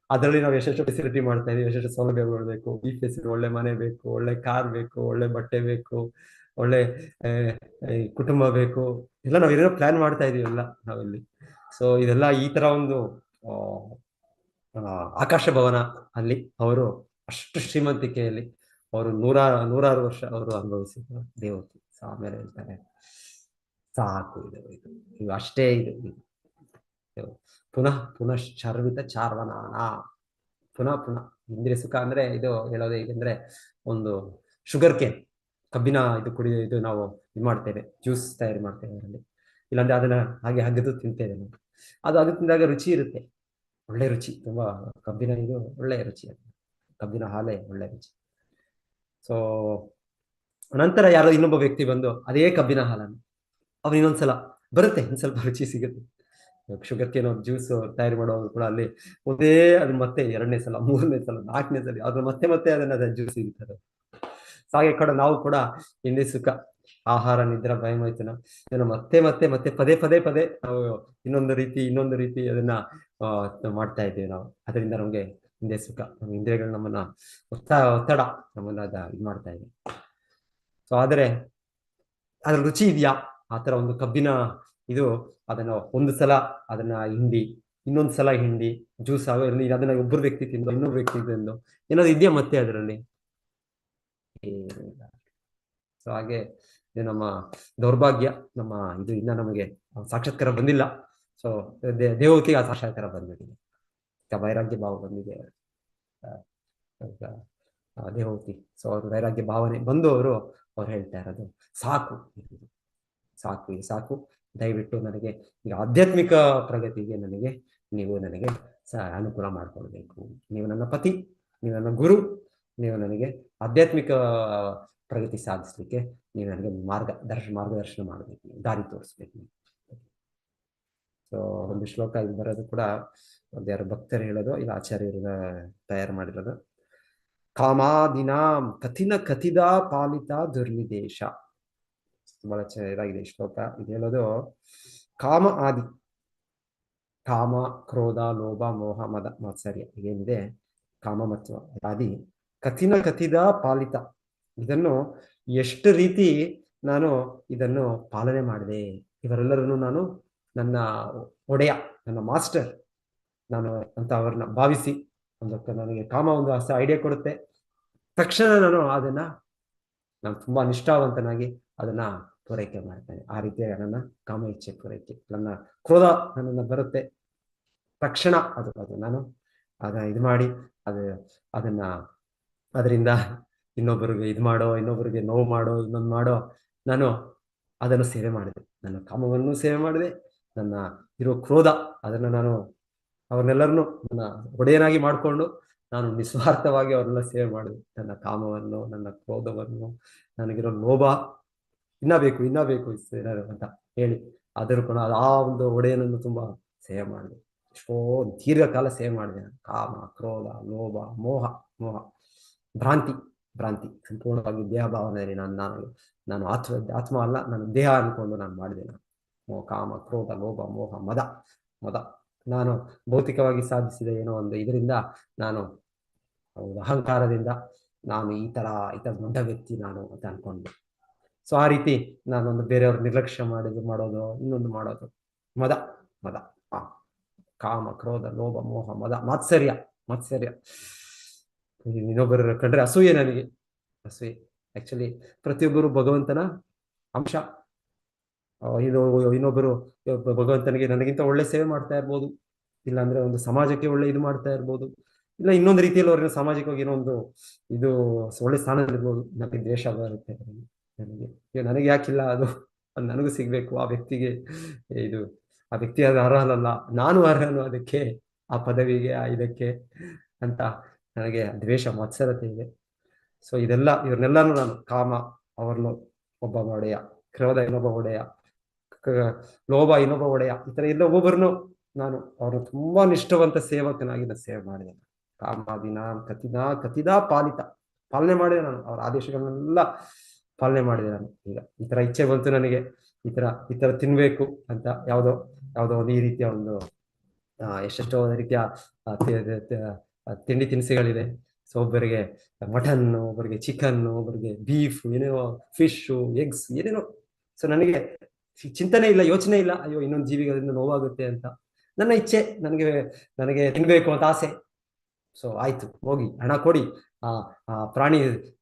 A: ಅದರಲ್ಲಿ ನಾವು ಎಷ್ಟೆಷ್ಟು ಫೆಸಿಲಿಟಿ ಮಾಡ್ತಾ ಇದೀವಿ, ಎಷ್ಟೆಷ್ಟು ಸೌಲಭ್ಯಗಳು ಬೇಕು, ಈ ಫೆಸಿಲಿಟಿ, ಒಳ್ಳೆ ಮನೆ ಬೇಕು, ಒಳ್ಳೆ ಕಾರ್ ಬೇಕು, ಒಳ್ಳೆ ಬಟ್ಟೆ ಬೇಕು, ಒಳ್ಳೆ ಕುಟುಂಬ ಬೇಕು, ಎಲ್ಲ ನಾವು ಏನೇನೋ ಪ್ಲಾನ್ ಮಾಡ್ತಾ ಇದೀವಲ್ಲ ನಾವಿಲ್ಲಿ. ಸೊ ಇದೆಲ್ಲ ಈ ತರ ಒಂದು ಆಕಾಶ ಭವನ ಅಲ್ಲಿ ಅವರು ಅಷ್ಟು ಶ್ರೀಮಂತಿಕೆಯಲ್ಲಿ ಅವರು 100 ವರ್ಷ ಅವರು ಅನುಭವಿಸಿದ್ರು ದೇವತೆ. ಸೊ ಆಮೇಲೆ ಹೇಳ್ತಾರೆ ಸಾಕು, ಇದು ಅಷ್ಟೇ, ಇದು ಪುನಃ ಶರ್ವಿತ ಚಾರ್ವನಾನ, ಪುನಃ ಇಂದ್ರಿಯ ಸುಖ ಅಂದ್ರೆ ಇದು ಹೇಳೋದು ಹೇಗೆಂದ್ರೆ, ಒಂದು ಶುಗರ್ ಕೇನ್, ಕಬ್ಬಿನ ಇದು ಇದು ನಾವು ಇದು ಮಾಡ್ತೇವೆ, ಜ್ಯೂಸ್ ತಯಾರು ಮಾಡ್ತೇವೆ ಅದರಲ್ಲಿ. ಇಲ್ಲಾಂದ್ರೆ ಅದನ್ನ ಹಾಗೆ ಹಗ್ಗದು ತಿಂತೇವೆ ನಾವು. ಅದು ತಿಂದಾಗ ರುಚಿ ಇರುತ್ತೆ, ಒಳ್ಳೆ ರುಚಿ, ತುಂಬಾ ಕಬ್ಬಿನ ಇದು ಒಳ್ಳೆ ರುಚಿ, ಅದು ಕಬ್ಬಿನ ಹಾಲೇ ಒಳ್ಳೆ ರುಚಿ. ಸೊ ನಂತರ ಯಾರೋ ಇನ್ನೊಬ್ಬ ವ್ಯಕ್ತಿ ಬಂದು ಅದೇ ಕಬ್ಬಿನ ಹಾಲನ್ನು ಅವ್ರು ಇನ್ನೊಂದ್ಸಲ ಬರುತ್ತೆ, ಇನ್ನು ಸ್ವಲ್ಪ ರುಚಿ ಸಿಗುತ್ತೆ. ಶುಗರ್ ಕೇನ್ ಜ್ಯೂಸ್ ತಯಾರು ಮಾಡೋರು ಕೂಡ ಅಲ್ಲಿ ಒಂದೇ ಅದು ಮತ್ತೆ 2ನೇ ಸಲ 3ನೇ ಸಲ 4ನೇ ಸಲ ಅದ್ರ ಮತ್ತೆ ಅದನ್ನ ಜ್ಯೂಸ್ ಸಿಗುತ್ತದೆ. ಹಾಗೆ ಕೂಡ ನಾವು ಕೂಡ ಇಂದ್ರಿಯ ಸುಖ, ಆಹಾರ, ನಿದ್ರೆ, ಭಯಮೈಥುನ ಇದನ್ನ ಮತ್ತೆ ಪದೇ ನಾವು ಇನ್ನೊಂದು ರೀತಿ ಅದನ್ನ ಮಾಡ್ತಾ ಇದ್ದೀವಿ ನಾವು. ಅದರಿಂದ ನಮ್ಗೆ ಇಂದ್ರಿಯ ಸುಖ, ನಮ್ಮ ಇಂದ್ರಿಯಗಳು ನಮ್ಮನ್ನ ಒತ್ತಡ ನಮ್ಮನ್ನ ಇದು ಮಾಡ್ತಾ ಇದೆ. ಸೊ ಆದ್ರೆ ಅದ್ರ ರುಚಿ ಇದೆಯಾ? ಆತರ ಒಂದು ಕಬ್ಬಿನ ಇದು ಅದನ್ನ ಒಂದು ಸಲ ಅದನ್ನ ಇನ್ನೊಂದು ಸಲ ಜ್ಯೂಸ್ ಅದನ್ನ ಒಬ್ಬರು ವ್ಯಕ್ತಿ ತಿಂದು ಇನ್ನೊಬ್ಬರು ವ್ಯಕ್ತಿ ತಿಂದು ಏನಾದ್ರು ಇದೆಯಾ ಮತ್ತೆ ಅದರಲ್ಲಿ? ಸೊ ಹಾಗೆ ಇದು ನಮ್ಮ ದೌರ್ಭಾಗ್ಯ, ನಮ್ಮ ಇದು ಇನ್ನ ನಮಗೆ ಸಾಕ್ಷಾತ್ಕಾರ ಬಂದಿಲ್ಲ. ಸೊ ದೇವಕಿಗೆ ಆ ಸಾಕ್ಷಾತ್ಕಾರ ಬಂದ್ಬಿಟ್ಟಿದೆ, ವೈರಾಗ್ಯ ಭಾವ ಬಂದಿದೆ ದೇವತಿ. ಸೊ ಅವರು ವೈರಾಗ್ಯ ಭಾವನೆ ಬಂದು ಅವರು ಹೇಳ್ತಾ ಇರೋದು ಸಾಕು, ದಯವಿಟ್ಟು ನನಗೆ ಈಗ ಆಧ್ಯಾತ್ಮಿಕ ಪ್ರಗತಿಗೆ ನೀವು ನನಗೆ ಅನುಕೂಲ ಮಾಡ್ಕೊಳ್ಬೇಕು. ನೀವು ನನ್ನ ಪತಿ, ನೀವು ನನ್ನ ಗುರು, ನೀವು ನನಗೆ ಆಧ್ಯಾತ್ಮಿಕ ಪ್ರಗತಿ ಸಾಧಿಸ್ಲಿಕ್ಕೆ ನೀವು ನನಗೆ ಮಾರ್ಗದರ್ಶನ ಮಾಡಬೇಕು, ದಾರಿ ತೋರಿಸ್ಬೇಕು. ಸೊ ಒಂದು ಶ್ಲೋಕ ಇಲ್ಲಿ ಬರೋದು ಕೂಡ ಯಾರು ಭಕ್ತರು ಹೇಳೋದು, ಇಲ್ಲ ಆಚಾರ್ಯರು ತಯಾರು ಮಾಡಿರೋದು. ಕಾಮಾದಿನಾಂ ಕಥಿದ ಪಾಲಿತ ದುರ್ನಿದೇಶ. ಬಹಳ ಚೆನ್ನಾಗಿದೆ ಶ್ಲೋಕ. ಇದು ಹೇಳೋದು ಕಾಮ ಆದಿ, ಕಾಮ, ಕ್ರೋಧ, ಲೋಭ, ಮೋಹ, ಮದ, ಮಾತ್ಸರ್ಯ ಏನಿದೆ, ಕಾಮ ಮತ್ತು ಆದಿ ಕಥಿದ ಪಾಲಿತ, ಇದನ್ನು ಎಷ್ಟು ರೀತಿ ನಾನು ಇದನ್ನು ಪಾಲನೆ ಮಾಡಿದೆ, ಇವರೆಲ್ಲರನ್ನು ನಾನು ನನ್ನ ಒಡೆಯ, ನನ್ನ ಮಾಸ್ಟರ್ ನಾನು ಅಂತ ಅವ್ರನ್ನ ಭಾವಿಸಿ, ನನಗೆ ಕಾಮ ಒಂದು ಐಡಿಯಾ ಕೊಡುತ್ತೆ, ತಕ್ಷಣ ನಾನು ತುಂಬಾ ನಿಷ್ಠಾವಂತನಾಗಿ ಅದನ್ನ ಪೂರೈಕೆ ಮಾಡ್ತೇನೆ. ಆ ರೀತಿಯ ನನ್ನ ಕಾಮ ಇಚ್ಛೆ ಪೂರೈಕೆ, ನನ್ನ ಕ್ರೋಧ ನನ್ನನ್ನು ಬರುತ್ತೆ ತಕ್ಷಣ ಅದು ನಾನು ಇದು ಮಾಡಿ ಅದರಿಂದ ಇನ್ನೊಬ್ಬರಿಗೆ ಇದು ಮಾಡೋ, ಇನ್ನೊಬ್ಬರಿಗೆ ನೋವು ಮಾಡೋ, ಇನ್ನೊಂದು ಮಾಡೋ, ನಾನು ಅದನ್ನು ಸೇವೆ ಮಾಡಿದೆ. ನನ್ನ ಕಾಮವನ್ನು ಸೇವೆ ಮಾಡಿದೆ, ನನ್ನ ಇರೋ ಕ್ರೋಧ ಅದನ್ನು ನಾನು ಅವ್ರನ್ನೆಲ್ಲರನ್ನು ನನ್ನ ಒಡೆಯನಾಗಿ ಮಾಡಿಕೊಂಡು ನಾನು ನಿಸ್ವಾರ್ಥವಾಗಿ ಅವ್ರನ್ನೆಲ್ಲ ಸೇವೆ ಮಾಡಿದೆ. ನನ್ನ ಕಾಮವನ್ನು, ನನ್ನ ಕ್ರೋಧವನ್ನು, ನನಗಿರೋ ಲೋಭ ಇನ್ನ ಬೇಕು ಅಂತ ಹೇಳಿ ಆದರೂ ಕೂಡ ಆ ಒಂದು ಒಡೆಯನನ್ನು ತುಂಬಾ ಸೇವೆ ಮಾಡಿದೆ. ಎಷ್ಟೋ ದೀರ್ಘಕಾಲ ಸೇವೆ ಮಾಡಿದೆ. ಕಾಮ, ಕ್ರೋಧ, ಲೋಭ, ಮೋಹ, ಭ್ರಾಂತಿ ಸಂಪೂರ್ಣವಾಗಿ ದೇಹ ಭಾವನೆಯಲ್ಲಿ ನಾನು ಆತ್ಮ ಅಲ್ಲ, ನಾನು ದೇಹ ಅನ್ಕೊಂಡು ನಾನು ಮಾಡಿದೆ. ಕಾಮ, ಕ್ರೋಧ, ಲೋಭ, ಮೋಹ, ಮದ ನಾನು ಭೌತಿಕವಾಗಿ ಸಾಧಿಸಿದ ಏನೋ ಒಂದು ಇದರಿಂದ, ನಾನು ಅಹಂಕಾರದಿಂದ ನಾನು ಈ ತರ ದೊಡ್ಡ ವ್ಯಕ್ತಿ ನಾನು ಅಂತ ಅನ್ಕೊಂಡೆ. ಸೊ ಆ ರೀತಿ ನಾನೊಂದು ಬೇರೆಯವ್ರ ನಿರ್ಲಕ್ಷ್ಯ ಮಾಡೋದು, ಇನ್ನೊಂದು ಮಾಡೋದು, ಮದ ಕಾಮ, ಕ್ರೋಧ, ಲೋಭ, ಮೋಹ, ಮದ, ಮಾತ್ಸರ್ಯ ಇನ್ನೊಬ್ಬರ ಕಂಡ್ರೆ ಅಸೂಯೆ. ನನಗೆ ಅಸೂಯೆ. ಆಕ್ಚುಲಿ ಪ್ರತಿಯೊಬ್ಬರು ಭಗವಂತನ ಅಂಶ. ಇನ್ನೊಬ್ಬರು ಭಗವಂತನಿಗೆ ನನಗಿಂತ ಒಳ್ಳೆ ಸೇವೆ ಮಾಡ್ತಾ ಇರ್ಬೋದು, ಇಲ್ಲಾಂದ್ರೆ ಒಂದು ಸಮಾಜಕ್ಕೆ ಒಳ್ಳೆ ಇದು ಮಾಡ್ತಾ ಇರ್ಬೋದು, ಇಲ್ಲ ಇನ್ನೊಂದು ರೀತಿಯಲ್ಲಿ ಅವ್ರನ್ನ ಸಾಮಾಜಿಕವಾಗಿ ಏನೋ ಒಂದು ಇದು ಒಳ್ಳೆ ಸ್ಥಾನದಲ್ಲಿರ್ಬೋದು. ನನಗೆ ದ್ವೇಷ ಬರುತ್ತೆ, ನನಗೆ ಯಾಕಿಲ್ಲ ಅದು ನನಗೂ ಸಿಗ್ಬೇಕು, ಆ ವ್ಯಕ್ತಿಗೆ ಇದು ಆ ವ್ಯಕ್ತಿ ಅದು ಅರ್ಹನಲ್ಲ, ನಾನು ಅರ್ಹನು ಅದಕ್ಕೆ, ಆ ಪದವಿಗೆ, ಆ ಇದಕ್ಕೆ ಅಂತ ನನಗೆ ದ್ವೇಷ ಮತ್ಸರತೆ ಇದೆ. ಸೊ ಇವ್ರನ್ನೆಲ್ಲಾನು ನಾನು ಕಾಮ ಅವ್ರನ್ನು ಒಬ್ಬ ಒಡೆಯ, ಕ್ರೋಧ ಇನ್ನೊಬ್ಬ ಒಡೆಯ, ಲೋಭ ಇನ್ನೊಬ್ಬ ಒಡೆಯ, ಈ ತರ ಎಲ್ಲ ಒಬ್ಬೊಬ್ಬರನ್ನು ನಾನು ಅವ್ರನ್ನ ತುಂಬಾ ನಿಷ್ಠವಂತ ಸೇವಕನಾಗಿ ನಾನು ಸೇವೆ ಮಾಡಿದೆ. ಕಾಮಾದಿನ ಕತಿದಾ ಪಾಲನೆ ಮಾಡಿದೆ ನಾನು, ಅವ್ರ ಆದೇಶಗಳನ್ನೆಲ್ಲ ಪಾಲನೆ ಮಾಡಿದೆ ನಾನು. ಈಗ ಈ ತರ ಇಚ್ಛೆ ಬಂತು ನನಗೆ, ಈ ತರ ತಿನ್ಬೇಕು ಅಂತ ಯಾವುದೋ ಒಂದು ಈ ರೀತಿಯ ಒಂದು ಎಷ್ಟೆಷ್ಟೋ ರೀತಿಯ ತಿಂಡಿ ತಿನಿಸುಗಳಿದೆ. ಸೊ ಒಬ್ಬರಿಗೆ ಮಟನ್, ಒಬ್ಬರಿಗೆ ಚಿಕನ್, ಒಬ್ಬರಿಗೆ ಬೀಫ್, ಏನೇನೋ ಫಿಶು, ಎಗ್ಸ್, ಏನೇನೋ. ಸೊ ನನಗೆ ಚಿಂತನೆ ಇಲ್ಲ, ಯೋಚನೆ ಇಲ್ಲ, ಅಯ್ಯೋ ಇನ್ನೊಂದು ಜೀವಿಗೆ ಅದರಿಂದ ನೋವಾಗುತ್ತೆ ಅಂತ. ನನ್ನ ಇಚ್ಛೆ, ನನಗೆ ತಿನ್ಬೇಕು ಅಂತ ಆಸೆ. ಸೊ ಆಯ್ತು, ಹೋಗಿ ಹಣ ಕೊಡಿ, ಆ ಪ್ರಾಣಿ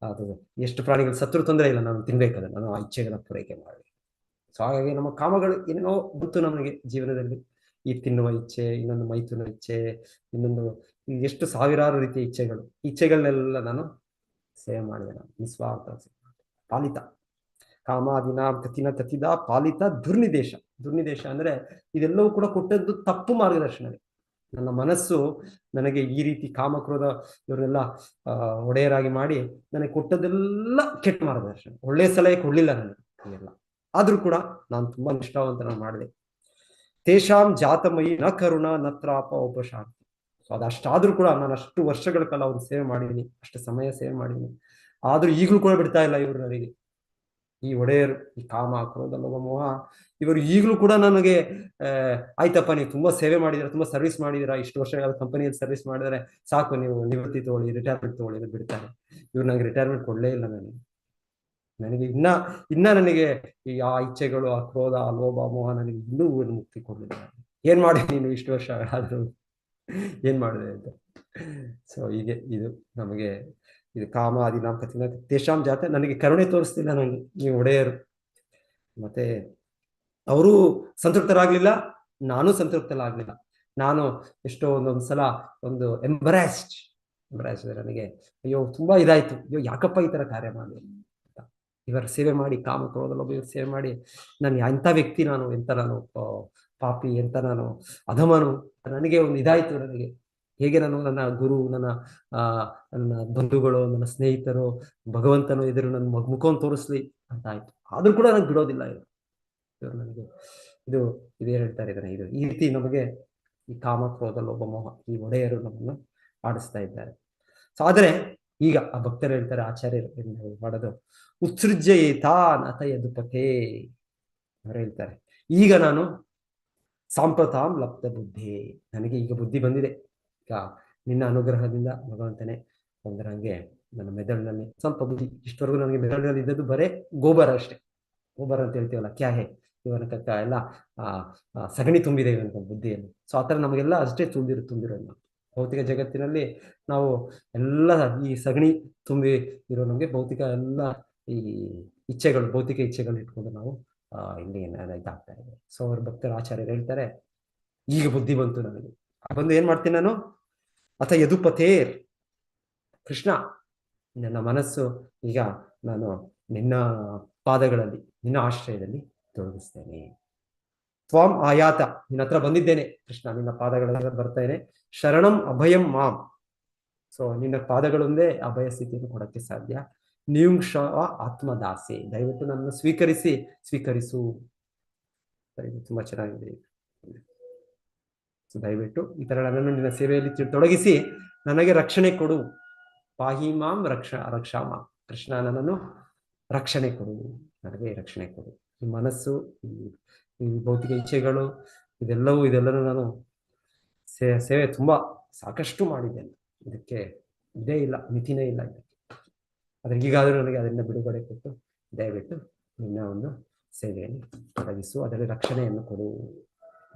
A: ಅದು ಎಷ್ಟು ಪ್ರಾಣಿಗಳು ಸತ್ರು ತೊಂದರೆ ಇಲ್ಲ, ನಾನು ತಿನ್ಬೇಕಲ್ಲ, ನಾನು ಆ ಇಚ್ಛೆಗಳ ಪೂರೈಕೆ ಮಾಡಿ. ಸೊ ಹಾಗಾಗಿ ನಮ್ಮ ಕಾಮಗಳು ಏನೇನೋ ಬಂತು ನಮಗೆ ಜೀವನದಲ್ಲಿ. ಈ ತಿನ್ನುವ ಇಚ್ಛೆ, ಇನ್ನೊಂದು ಮೈಥುನ ಇಚ್ಛೆ, ಇನ್ನೊಂದು ಎಷ್ಟು ಸಾವಿರಾರು ರೀತಿಯ ಇಚ್ಛೆಗಳನ್ನೆಲ್ಲ ನಾನು ಸೇವೆ ಮಾಡಿದೆ. ನಾನು ನಿಸ್ವಾರ್ಥ ಪಾಲಿತ ಕಾಮಾದಿನ ಕತಿದ ಪಾಲಿತ ದುರ್ನಿದೇಶ ಅಂದ್ರೆ ಇದೆಲ್ಲವೂ ಕೂಡ ಕೊಟ್ಟದ್ದು ತಪ್ಪು ಮಾರ್ಗದರ್ಶನವೇ. ನನ್ನ ಮನಸ್ಸು ನನಗೆ ಈ ರೀತಿ ಕಾಮಕ್ರೋಧ ಇವರೆಲ್ಲ ಒಡೆಯರಾಗಿ ಮಾಡಿ ನನಗೆ ಕೊಟ್ಟದೆಲ್ಲ ಕೆಟ್ಟ ಮಾರ್ಗದರ್ಶನ, ಒಳ್ಳೆಯ ಸಲಹೆ ಕೊಡ್ಲಿಲ್ಲ ನನಗೆ ಎಲ್ಲ. ಆದ್ರೂ ಕೂಡ ನಾನು ತುಂಬಾ ನಿಷ್ಠಾವಂತನ ಮಾಡಿದೆ. ತೇಷಾಂ ಜಾತಮಯಿ ನ ಕರುಣ ನತ್ರಾಪ ಉಪಶಾಂತಿ. ಸೊ ಅದಷ್ಟಾದ್ರೂ ಕೂಡ ನಾನು ಅಷ್ಟು ವರ್ಷಗಳ ಕಾಲ ಅವ್ರು ಸೇವೆ ಮಾಡಿದ್ದೀನಿ, ಅಷ್ಟು ಸಮಯ ಸೇವೆ ಮಾಡಿದ್ದೀನಿ. ಆದ್ರೂ ಈಗಲೂ ಕೂಡ ಬಿಡ್ತಾ ಇಲ್ಲ ಇವರು ನನಗೆ. ಈ ಒಡೆಯರು, ಈ ಕಾಮ ಕ್ರೋಧ ಲೋಭ ಮೋಹ, ಇವರು ಈಗಲೂ ಕೂಡ ನನಗೆ ಆಯ್ತಪ್ಪ ನೀವು ತುಂಬಾ ಸೇವೆ ಮಾಡಿದಿರ, ತುಂಬಾ ಸರ್ವಿಸ್ ಮಾಡಿದಿರ, ಇಷ್ಟು ವರ್ಷಗಳ ಕಂಪನಿಯಲ್ಲಿ ಸರ್ವಿಸ್ ಮಾಡಿದರೆ ಸಾಕು, ನೀವು ನಿವೃತ್ತಿ ತಗೊಳ್ಳಿ, ರಿಟೈರ್ಮೆಂಟ್ ತಗೊಳ್ಳಿ ಬಿಡ್ತಾರೆ. ಇವ್ರು ನನಗೆ ರಿಟೈರ್ಮೆಂಟ್ ಕೊಡ್ಲೇ ಇಲ್ಲ. ನನಗೆ ಇನ್ನ ನನಗೆ ಈ ಆ ಇಚ್ಛೆಗಳು, ಆ ಕ್ರೋಧ, ಆ ಲೋಭ ಮೋಹ ನನಗೆ ಇನ್ನೂ ಮುಕ್ತಿ ಕೊಡ್ಲಿಲ್ಲ. ಏನ್ ಮಾಡಿ ನೀನು ಇಷ್ಟು ವರ್ಷ ಆದ್ರೂ ಏನ್ ಮಾಡಿದೆ ಅಂತ. ಸೊ ಹೀಗೆ ಇದು ನಮಗೆ ಇದು ಕಾಮ ಆದಿ ನಾಮ ಕಥಿನ ತೇಷಾಂ ಜಾತ. ನನಗೆ ಕರುಣೆ ತೋರಿಸ್ತಿಲ್ಲ ನನಗೆ ನೀವು ಒಡೆಯರು. ಮತ್ತೆ ಅವರು ಸಂತೃಪ್ತರಾಗ್ಲಿಲ್ಲ, ನಾನು ಸಂತೃಪ್ತರಾಗ್ಲಿಲ್ಲ. ನಾನು ಎಷ್ಟೋ ಒಂದೊಂದ್ಸಲ ಒಂದು ಎಂಬರಾಸ್ಡ್ ನನಗೆ, ಅಯ್ಯೋ ತುಂಬಾ ಇದಾಯ್ತು, ಅಯ್ಯೋ ಯಾಕಪ್ಪ ಈ ತರ ಕಾರ್ಯ ಮಾಡಿ ಅಂತ. ಇವರ ಸೇವೆ ಮಾಡಿ, ಕಾಮ ಕ್ರೋಧ ಲೋಭ ಇವ್ರ ಸೇವೆ ಮಾಡಿ ನಾನು ಎಂಥ ವ್ಯಕ್ತಿ, ಎಂತ ನಾನು ಪಾಪಿ, ಎಂತ ನಾನು ಅಧಮನು, ನನಗೆ ಒಂದು ಇದಾಯ್ತು. ನನಗೆ ಹೇಗೆ ನಾನು ನನ್ನ ಗುರು, ನನ್ನ ಬಂಧುಗಳು, ನನ್ನ ಸ್ನೇಹಿತರು, ಭಗವಂತನು ಎದುರು ನನ್ನ ಮುಖವನ್ನು ತೋರಿಸ್ಲಿ ಅಂತ ಆಯ್ತು. ಆದ್ರೂ ಕೂಡ ನನಗೆ ಬಿಡೋದಿಲ್ಲ ಇವರು ನನಗೆ ಇದೇ ಹೇಳ್ತಾರೆ ಇದನ್ನ. ಈ ರೀತಿ ನಮಗೆ ಈ ಕಾಮ ಕ್ರೋಧ ಲೋಭ ಮೋಹ ಈ ಒಡೆಯರು ನಮ್ಮನ್ನು ಆಡಿಸ್ತಾ ಇದ್ದಾರೆ. ಸೊ ಆದರೆ ಈಗ ಆ ಭಕ್ತರು ಹೇಳ್ತಾರೆ, ಆಚಾರ್ಯರು ಮಾಡೋದು ಉತ್ಸೃಜ್ಯೇತಾ ನತ ಯದುಪತೆ. ಅವರು ಹೇಳ್ತಾರೆ, ಈಗ ನಾನು ಸಾಂಪ್ರತಾಂ ಲಪ್ತ ಬುದ್ಧಿ, ನನಗೆ ಈಗ ಬುದ್ಧಿ ಬಂದಿದೆ. ಈಗ ನಿನ್ನ ಅನುಗ್ರಹದಿಂದ ಭಗವಂತನೇ ಅಂದ್ರೆ ನನಗೆ ನನ್ನ ಮೆದುಳಿನಲ್ಲಿ ಸ್ವಲ್ಪ ಬುದ್ಧಿ. ಇಷ್ಟವರೆಗೂ ನನಗೆ ಮೆದುಳಿನಲ್ಲಿ ಇದ್ದದ್ದು ಬರೇ ಗೋಬರ ಅಷ್ಟೇ. ಗೋಬರ ಅಂತ ಹೇಳ್ತೀವಲ್ಲ, ಕ್ಯಾಹೆ, ಇವನ ಕಕ್ಕ ಎಲ್ಲ ಸಗಣಿ ತುಂಬಿದೆ ಇವನ ಬುದ್ಧಿಯಲ್ಲಿ. ಸೊ ಆ ಥರ ನಮಗೆಲ್ಲ ಅಷ್ಟೇ ತುಂಬಿರೋದು. ಭೌತಿಕ ಜಗತ್ತಿನಲ್ಲಿ ನಾವು ಎಲ್ಲ ಈ ಸಗಣಿ ತುಂಬಿ ಇರೋ ನಮಗೆ ಭೌತಿಕ ಎಲ್ಲ ಈ ಇಚ್ಛೆಗಳು, ಭೌತಿಕ ಇಚ್ಛೆಗಳು ಇಟ್ಕೊಂಡು ನಾವು ಇಲ್ಲಿ ಇದಾಗ್ತಾ ಇದೆ. ಸೊ ಅವ್ರ ಭಕ್ತರ ಆಚಾರ್ಯರು ಹೇಳ್ತಾರೆ, ಈಗ ಬುದ್ಧಿ ಬಂತು ನನಗೆ. ಬಂದು ಏನ್ ಮಾಡ್ತೀನಿ ನಾನು, ಅಥ ಯದುಪತೇರ್ ಕೃಷ್ಣ, ನನ್ನ ಮನಸ್ಸು ಈಗ ನಾನು ನಿನ್ನ ಪಾದಗಳಲ್ಲಿ, ನಿನ್ನ ಆಶ್ರಯದಲ್ಲಿ ತೊಡಗಿಸ್ತೇನೆ. ತ್ವಾಂ ಆಯಾತ, ನಿನ್ನ ಹತ್ರ ಬಂದಿದ್ದೇನೆ ಕೃಷ್ಣ, ನಿನ್ನ ಪಾದಗಳ ಬರ್ತೇನೆ. ಶರಣಂ ಅಭಯಂ ಮಾಂ, ಸೊ ನಿನ್ನ ಪಾದಗಳೊಂದೇ ಅಭಯ ಸ್ಥಿತಿಯನ್ನು ಕೊಡಕ್ಕೆ ಸಾಧ್ಯ. ನಿಯುಂಕ್ಷ ಆತ್ಮದಾಸೆ, ದಯವಿಟ್ಟು ನನ್ನನ್ನು ಸ್ವೀಕರಿಸು. ತುಂಬಾ ಚೆನ್ನಾಗಿದೆ. ದಯವಿಟ್ಟು ಈ ತರ ನನ್ನನ್ನು ನಿನ್ನ ಸೇವೆಯಲ್ಲಿ ತೊಡಗಿಸಿ ನನಗೆ ರಕ್ಷಣೆ ಕೊಡು. ಪಾಹಿ ಮಾಂ ರಕ್ಷಾ ಮಾಂ, ಕೃಷ್ಣ ನನ್ನನ್ನು ರಕ್ಷಣೆ ಕೊಡು, ನನಗೆ ರಕ್ಷಣೆ ಕೊಡು. ಈ ಮನಸ್ಸು, ಈ ಭೌತಿಕ ಇಚ್ಛೆಗಳು, ಇದೆಲ್ಲವೂ ನಾನು ಸೇವೆ ತುಂಬಾ ಸಾಕಷ್ಟು ಮಾಡಿದ್ದೇನೆ. ಇದಕ್ಕೆ ಇದೇ ಇಲ್ಲ, ಮಿತಿನೇ ಇಲ್ಲ ಇದಕ್ಕೆ. ಆದ್ರೆ ಈಗಾದರೂ ನನಗೆ ಅದರಿಂದ ಬಿಡುಗಡೆ ಕೊಟ್ಟು ದಯವಿಟ್ಟು ನಿನ್ನ ಒಂದು ಸೇವೆಯನ್ನು ತೊಡಗಿಸು, ಅದರಲ್ಲಿ ರಕ್ಷಣೆಯನ್ನು ಕೊಡು.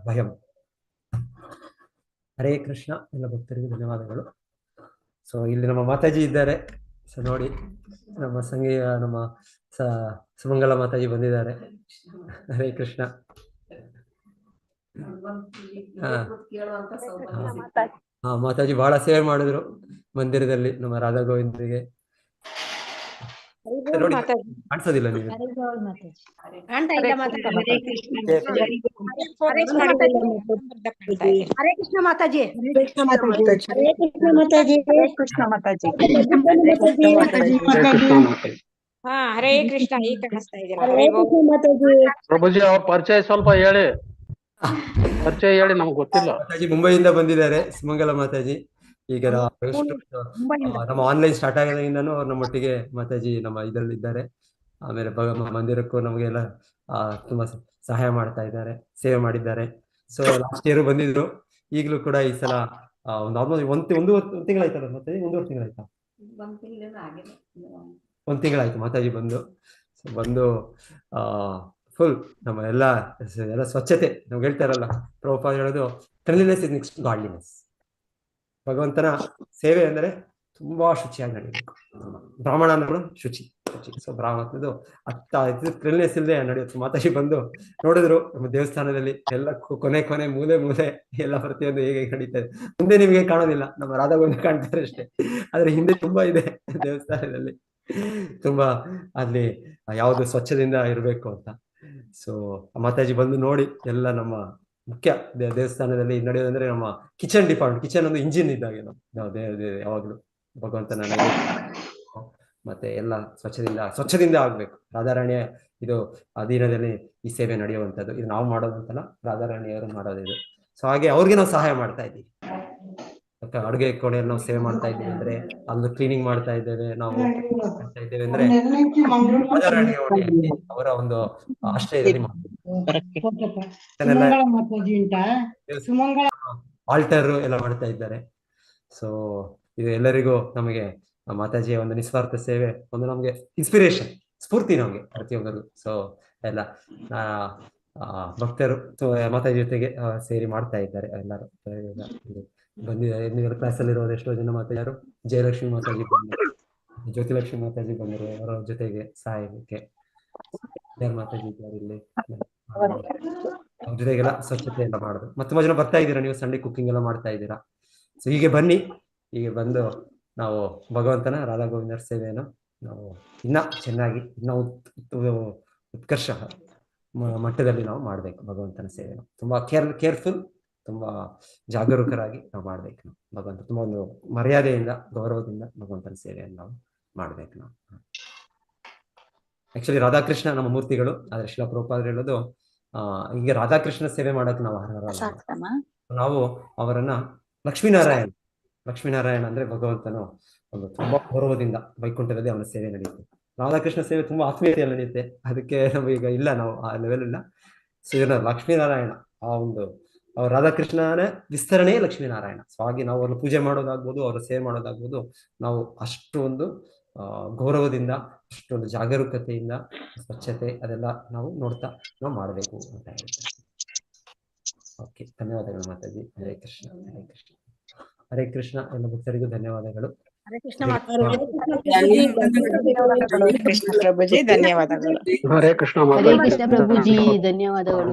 A: ಭಯಂ. ಹರೇ ಕೃಷ್ಣ. ಎಲ್ಲ ಭಕ್ತರಿಗೆ ಧನ್ಯವಾದಗಳು. ಸೊ ಇಲ್ಲಿ ನಮ್ಮ ಮಾತಾಜಿ ಇದ್ದಾರೆ. ಸೊ ನೋಡಿ, ನಮ್ಮ ಸುಮಂಗಲ ಮಾತಾಜಿ ಬಂದಿದ್ದಾರೆ. ಹರೇ ಕೃಷ್ಣ. ಮಾತಾಜಿ ಬಹಳ ಸೇವೆ ಮಾಡಿದ್ರು ಮಂದಿರದಲ್ಲಿ ನಮ್ಮ ರಾಧಾ ಗೋವಿಂದರಿಗೆ. ನೋಡಿ ಕಾಣಿಸೋದಿಲ್ಲ ನೀವು.
F: ಕಾಣ್ತಾ ಇಲ್ಲ ಮಾತಾಜಿ.
H: ಹರೇ ಕೃಷ್ಣ
F: ಹರೇ ಕೃಷ್ಣ ಮಾತಾಜಿ.
I: ಹರೇ ಕೃಷ್ಣ ಮಾತಾಜಿ.
F: ಹರೇ ಕೃಷ್ಣ ಮಾತಾಜಿ.
J: ಹರೇ ಕೃಷ್ಣ ಮಾತಾಜಿ.
F: ಹಾ ಹರೇ ಕೃಷ್ಣ ಈಗ ಕಾಣಿಸ್ತಾ ಇದೆಯಲ್ಲ.
C: ಹರೇ ಕೃಷ್ಣ ಮಾತಾಜಿ.
L: ಪ್ರಭುಜಿ ಅವ್ರ ಪರಿಚಯ ಸ್ವಲ್ಪ ಹೇಳಿ, ಪರಿಚಯ ಹೇಳಿ, ನಮ್ಗೆ ಗೊತ್ತಿಲ್ಲ.
A: ಮಾತಾಜಿ ಮುಂಬೈಯಿಂದ ಬಂದಿದ್ದಾರೆ, ಸುಮಂಗಲ ಮಾತಾಜಿ. ಈಗ ನಮ್ಮ ಆನ್ಲೈನ್ ಸ್ಟಾರ್ಟ್ ಆಗೋದ್ರಿಂದನೂ ಅವ್ರು ನಮ್ಮೊಟ್ಟಿಗೆ ಮಾತಾಜಿ ನಮ್ಮ ಇದರಲ್ಲಿ ಇದ್ದಾರೆ. ಆಮೇಲೆ ಮಂದಿರಕ್ಕೂ ನಮಗೆಲ್ಲ ತುಂಬಾ ಸಹಾಯ ಮಾಡ್ತಾ ಇದ್ದಾರೆ, ಸೇವೆ ಮಾಡಿದ್ದಾರೆ. ಸೊ ಲಾಸ್ಟ್ ಇಯರ್ ಬಂದಿದ್ರು, ಈಗಲೂ ಕೂಡ ಈ ಸಲ ಒಂದು ಆಲ್ಮೋಸ್ಟ್ ಒಂದು ತಿಂಗಳಾಯ್ತಲ್ಲ ಮಾತಾಜಿ, 1.5 ತಿಂಗಳಾಯ್ತಾ? 1 ತಿಂಗಳಾಯ್ತು ಮಾತಾಜಿ ಬಂದು. ಸೊ ಬಂದು ಫುಲ್ ನಮ್ಮ ಎಲ್ಲ ಸ್ವಚ್ಛತೆ, ನಮ್ಗೆ ಹೇಳ್ತಾರಲ್ಲ ಪ್ರಭುಪಾದ ಹೇಳೋದು, ಕ್ಲೀನ್ಲಿನೆಸ್ ಇಸ್ ನೆಕ್ಸ್ಟ್ ಗಾಡ್ಲಿನೆಸ್. ಭಗವಂತನ ಸೇವೆ ಅಂದರೆ ತುಂಬಾ ಶುಚಿಯಾಗಿ ನಡೆಯಬೇಕು. ಬ್ರಾಹ್ಮಣ ಅನ್ನೋದು ಶುಚಿ. ಸೊ ಬ್ರಾಹ್ಮಣದ್ದು ಕ್ಲೀನ್ನೆಸ್ ಇಲ್ಲದೆ ನಡೆಯುತ್ತೆ. ಮಾತಾಜಿ ಬಂದು ನೋಡಿದ್ರು ನಮ್ಮ ದೇವಸ್ಥಾನದಲ್ಲಿ ಎಲ್ಲ ಕೊನೆ ಮೂಲೆ ಎಲ್ಲ ಪ್ರತಿಯೊಂದು ಹೇಗೆ ನಡೀತಾ ಇದೆ. ಮುಂದೆ ನಿಮಗೆ ಕಾಣೋದಿಲ್ಲ, ನಮ್ಮ ರಾಧಾಗೋವಿಂದ ಕಾಣ್ತಾರೆ ಅಷ್ಟೇ, ಆದ್ರೆ ಹಿಂದೆ ತುಂಬಾ ಇದೆ ದೇವಸ್ಥಾನದಲ್ಲಿ. ತುಂಬಾ ಅಲ್ಲಿ ಯಾವುದು ಸ್ವಚ್ಛದಿಂದ ಇರಬೇಕು ಅಂತ. ಸೊ ಮಾತಾಜಿ ಬಂದು ನೋಡಿ ಎಲ್ಲ ನಮ್ಮ ಮುಖ್ಯ ದೇವಸ್ಥಾನದಲ್ಲಿ ನಡೆಯೋದಂದ್ರೆ ನಮ್ಮ ಕಿಚನ್ ಡಿಪಾರ್ಟ್ಮೆಂಟ್. ಕಿಚನ್ ಒಂದು ಇಂಜಿನ್ ಇದ್ದಾಗೆ ನಾವು ಯಾವಾಗ್ಲೂ ಭಗವಂತನ ಮತ್ತೆ ಎಲ್ಲ ಸ್ವಚ್ಛದಿಂದ ಆಗ್ಬೇಕು. ರಾಧಾರಾಣಿಯ ಇದು ಅಧೀನದಲ್ಲಿ ಈ ಸೇವೆ ನಡೆಯುವಂಥದ್ದು. ಇದು ನಾವು ಮಾಡೋದಂತಲ್ಲ, ರಾಧಾರಾಣಿಯವರು ಮಾಡೋದು ಇದು. ಸೊ ಹಾಗೆ ಅವ್ರಿಗೆ ನಾವು ಸಹಾಯ ಮಾಡ್ತಾ ಇದ್ದೀವಿ. ಅಡುಗೆ ಕೋಣೆಯಲ್ಲಿ ನಾವು ಸೇವೆ ಮಾಡ್ತಾ ಇದ್ದೀವಿ ಅಂದ್ರೆ, ಅಲ್ಲಿ ಕ್ಲೀನಿಂಗ್ ಮಾಡ್ತಾ ಇದ್ದೇವೆ ನಾವು ಮಾಡ್ತಾ ಇದ್ದೇವೆ ಅಂದ್ರೆ ರಾಧಾರಾಣಿಯ ಅವರ ಒಂದು ಆಶ್ರಯದಲ್ಲಿ ಆಲ್ಟರ್ ಎಲ್ಲ ಮಾಡ್ತಾ ಇದ್ದಾರೆ. ಸೊ ಇದು ಎಲ್ಲರಿಗೂ ನಮಗೆ ಮಾತಾಜಿಯ ಒಂದು ನಿಸ್ವಾರ್ಥ ಸೇವೆ ಒಂದು ನಮ್ಗೆ ಇನ್ಸ್ಪಿರೇಷನ್, ಸ್ಫೂರ್ತಿ ನಮ್ಗೆ ಪ್ರತಿಯೊಬ್ಬರು. ಸೊ ಎಲ್ಲ ಭಕ್ತರು ಮಾತಾಜಿ ಜೊತೆಗೆ ಸೇರಿ ಮಾಡ್ತಾ ಇದ್ದಾರೆ ಎಲ್ಲರೂ. ಬಂದಿದ್ದಾರೆ ಎನ್ನಿವರ ಕ್ಲಾಸಲ್ಲಿ ಇರೋರು ಎಷ್ಟೋ ಜನ ಮಾತಾಜಾರು. ಜಯಲಕ್ಷ್ಮಿ ಮಾತಾಜಿ ಬಂದರು, ಜ್ಯೋತಿಲಕ್ಷ್ಮಿ ಮಾತಾಜಿ ಬಂದರು, ಅವರ ಜೊತೆಗೆ ಸಹಾಯಕ್ಕೆ ಮಾತಾಜಿ ಇದ್ದಾರೆ ಇಲ್ಲಿ. ಅವ್ರ ಜೊತೆಗೆಲ್ಲ ಸ್ವಚ್ಛತೆ ಎಲ್ಲ ಮಾಡುದು. ಮತ್ತೆ ತುಂಬಾ ಜನ ಬರ್ತಾ ಇದ್ದೀರಾ, ನೀವು ಸಂಡೇ ಕುಕಿಂಗ್ ಎಲ್ಲ ಮಾಡ್ತಾ ಇದ್ದೀರಾ. ಸೊ ಹೀಗೆ ಬನ್ನಿ, ಹೀಗೆ ಬಂದು ನಾವು ಭಗವಂತನ ರಾಧಾ ಗೋವಿಂದರ ಸೇವೆಯನ್ನು ನಾವು ಇನ್ನ ಚೆನ್ನಾಗಿ, ಇನ್ನ ಉತ್ಕರ್ಷ ಮಟ್ಟದಲ್ಲಿ ನಾವು ಮಾಡ್ಬೇಕು. ಭಗವಂತನ ಸೇವೆನ ತುಂಬಾ ಕೇರ್ಫುಲ್, ತುಂಬಾ ಜಾಗರೂಕರಾಗಿ ನಾವು ಮಾಡ್ಬೇಕು. ನಾವು ಭಗವಂತ ತುಂಬಾ ಒಂದು ಮರ್ಯಾದೆಯಿಂದ, ಗೌರವದಿಂದ ಭಗವಂತನ ಸೇವೆಯನ್ನು ನಾವು ಮಾಡ್ಬೇಕು. ನಾವು ಆಕ್ಚುಲಿ ರಾಧಾಕೃಷ್ಣ ನಮ್ಮ ಮೂರ್ತಿಗಳು, ಆದ್ರೆ ಶ್ರೀಲ ಪ್ರಭುಪಾದರು ಹೇಳೋದು ಈಗ ರಾಧಾಕೃಷ್ಣ ಸೇವೆ ಮಾಡಕ್ ನಾವು ಅರ್ಹರಲ್ಲ. ನಾವು ಅವರನ್ನ ಲಕ್ಷ್ಮೀನಾರಾಯಣ ಅಂದ್ರೆ ಭಗವಂತನು ಒಂದು ತುಂಬಾ ಗೌರವದಿಂದ ವೈಕುಂಠದಲ್ಲಿ ಅವನ ಸೇವೆ ನಡೆಯುತ್ತೆ. ರಾಧಾಕೃಷ್ಣ ಸೇವೆ ತುಂಬಾ ಆತ್ಮೀಯತೆಯಲ್ಲಿ ನಡೆಯುತ್ತೆ. ಅದಕ್ಕೆ ನಮಗೀಗ ಇಲ್ಲ, ನಾವು ಆ ಲೆವೆಲ್ ಇಲ್ಲ. ಸೊ ಇದನ್ನ ಲಕ್ಷ್ಮೀನಾರಾಯಣ, ಆ ಒಂದು ಅವ್ರ ರಾಧಾಕೃಷ್ಣನೇ ವಿಸ್ತರಣೆ ಲಕ್ಷ್ಮೀನಾರಾಯಣ. ಸೊ ಹಾಗೆ ನಾವು ಅವ್ರ ಪೂಜೆ ಮಾಡೋದಾಗ್ಬೋದು, ಅವರ ಸೇವೆ ಮಾಡೋದಾಗ್ಬೋದು, ನಾವು ಅಷ್ಟು ಒಂದು ಗೌರವದಿಂದ, ಅಷ್ಟೊಂದು ಜಾಗರೂಕತೆಯಿಂದ, ಸ್ವಚ್ಛತೆ ಅದೆಲ್ಲ ನಾವು ನೋಡ್ತಾ ನಾವು ಮಾಡಬೇಕು ಅಂತ ಹೇಳ್ತಾರೆ. ಓಕೆ, ಧನ್ಯವಾದಗಳು ಮಾತಾಜಿ. ಹರೇ ಕೃಷ್ಣ, ಹರೇ ಕೃಷ್ಣ, ಹರೇ ಕೃಷ್ಣ. ಎಲ್ಲ ಭಕ್ತರಿಗೂ ಧನ್ಯವಾದಗಳು.
F: ಹರೇ ಕೃಷ್ಣ
J: ಪ್ರಭುಜಿ ಧನ್ಯವಾದಗಳು.
L: ಹರೇ ಕೃಷ್ಣ
D: ಹರೇ ಕೃಷ್ಣ ಪ್ರಭುಜಿ ಧನ್ಯವಾದಗಳು.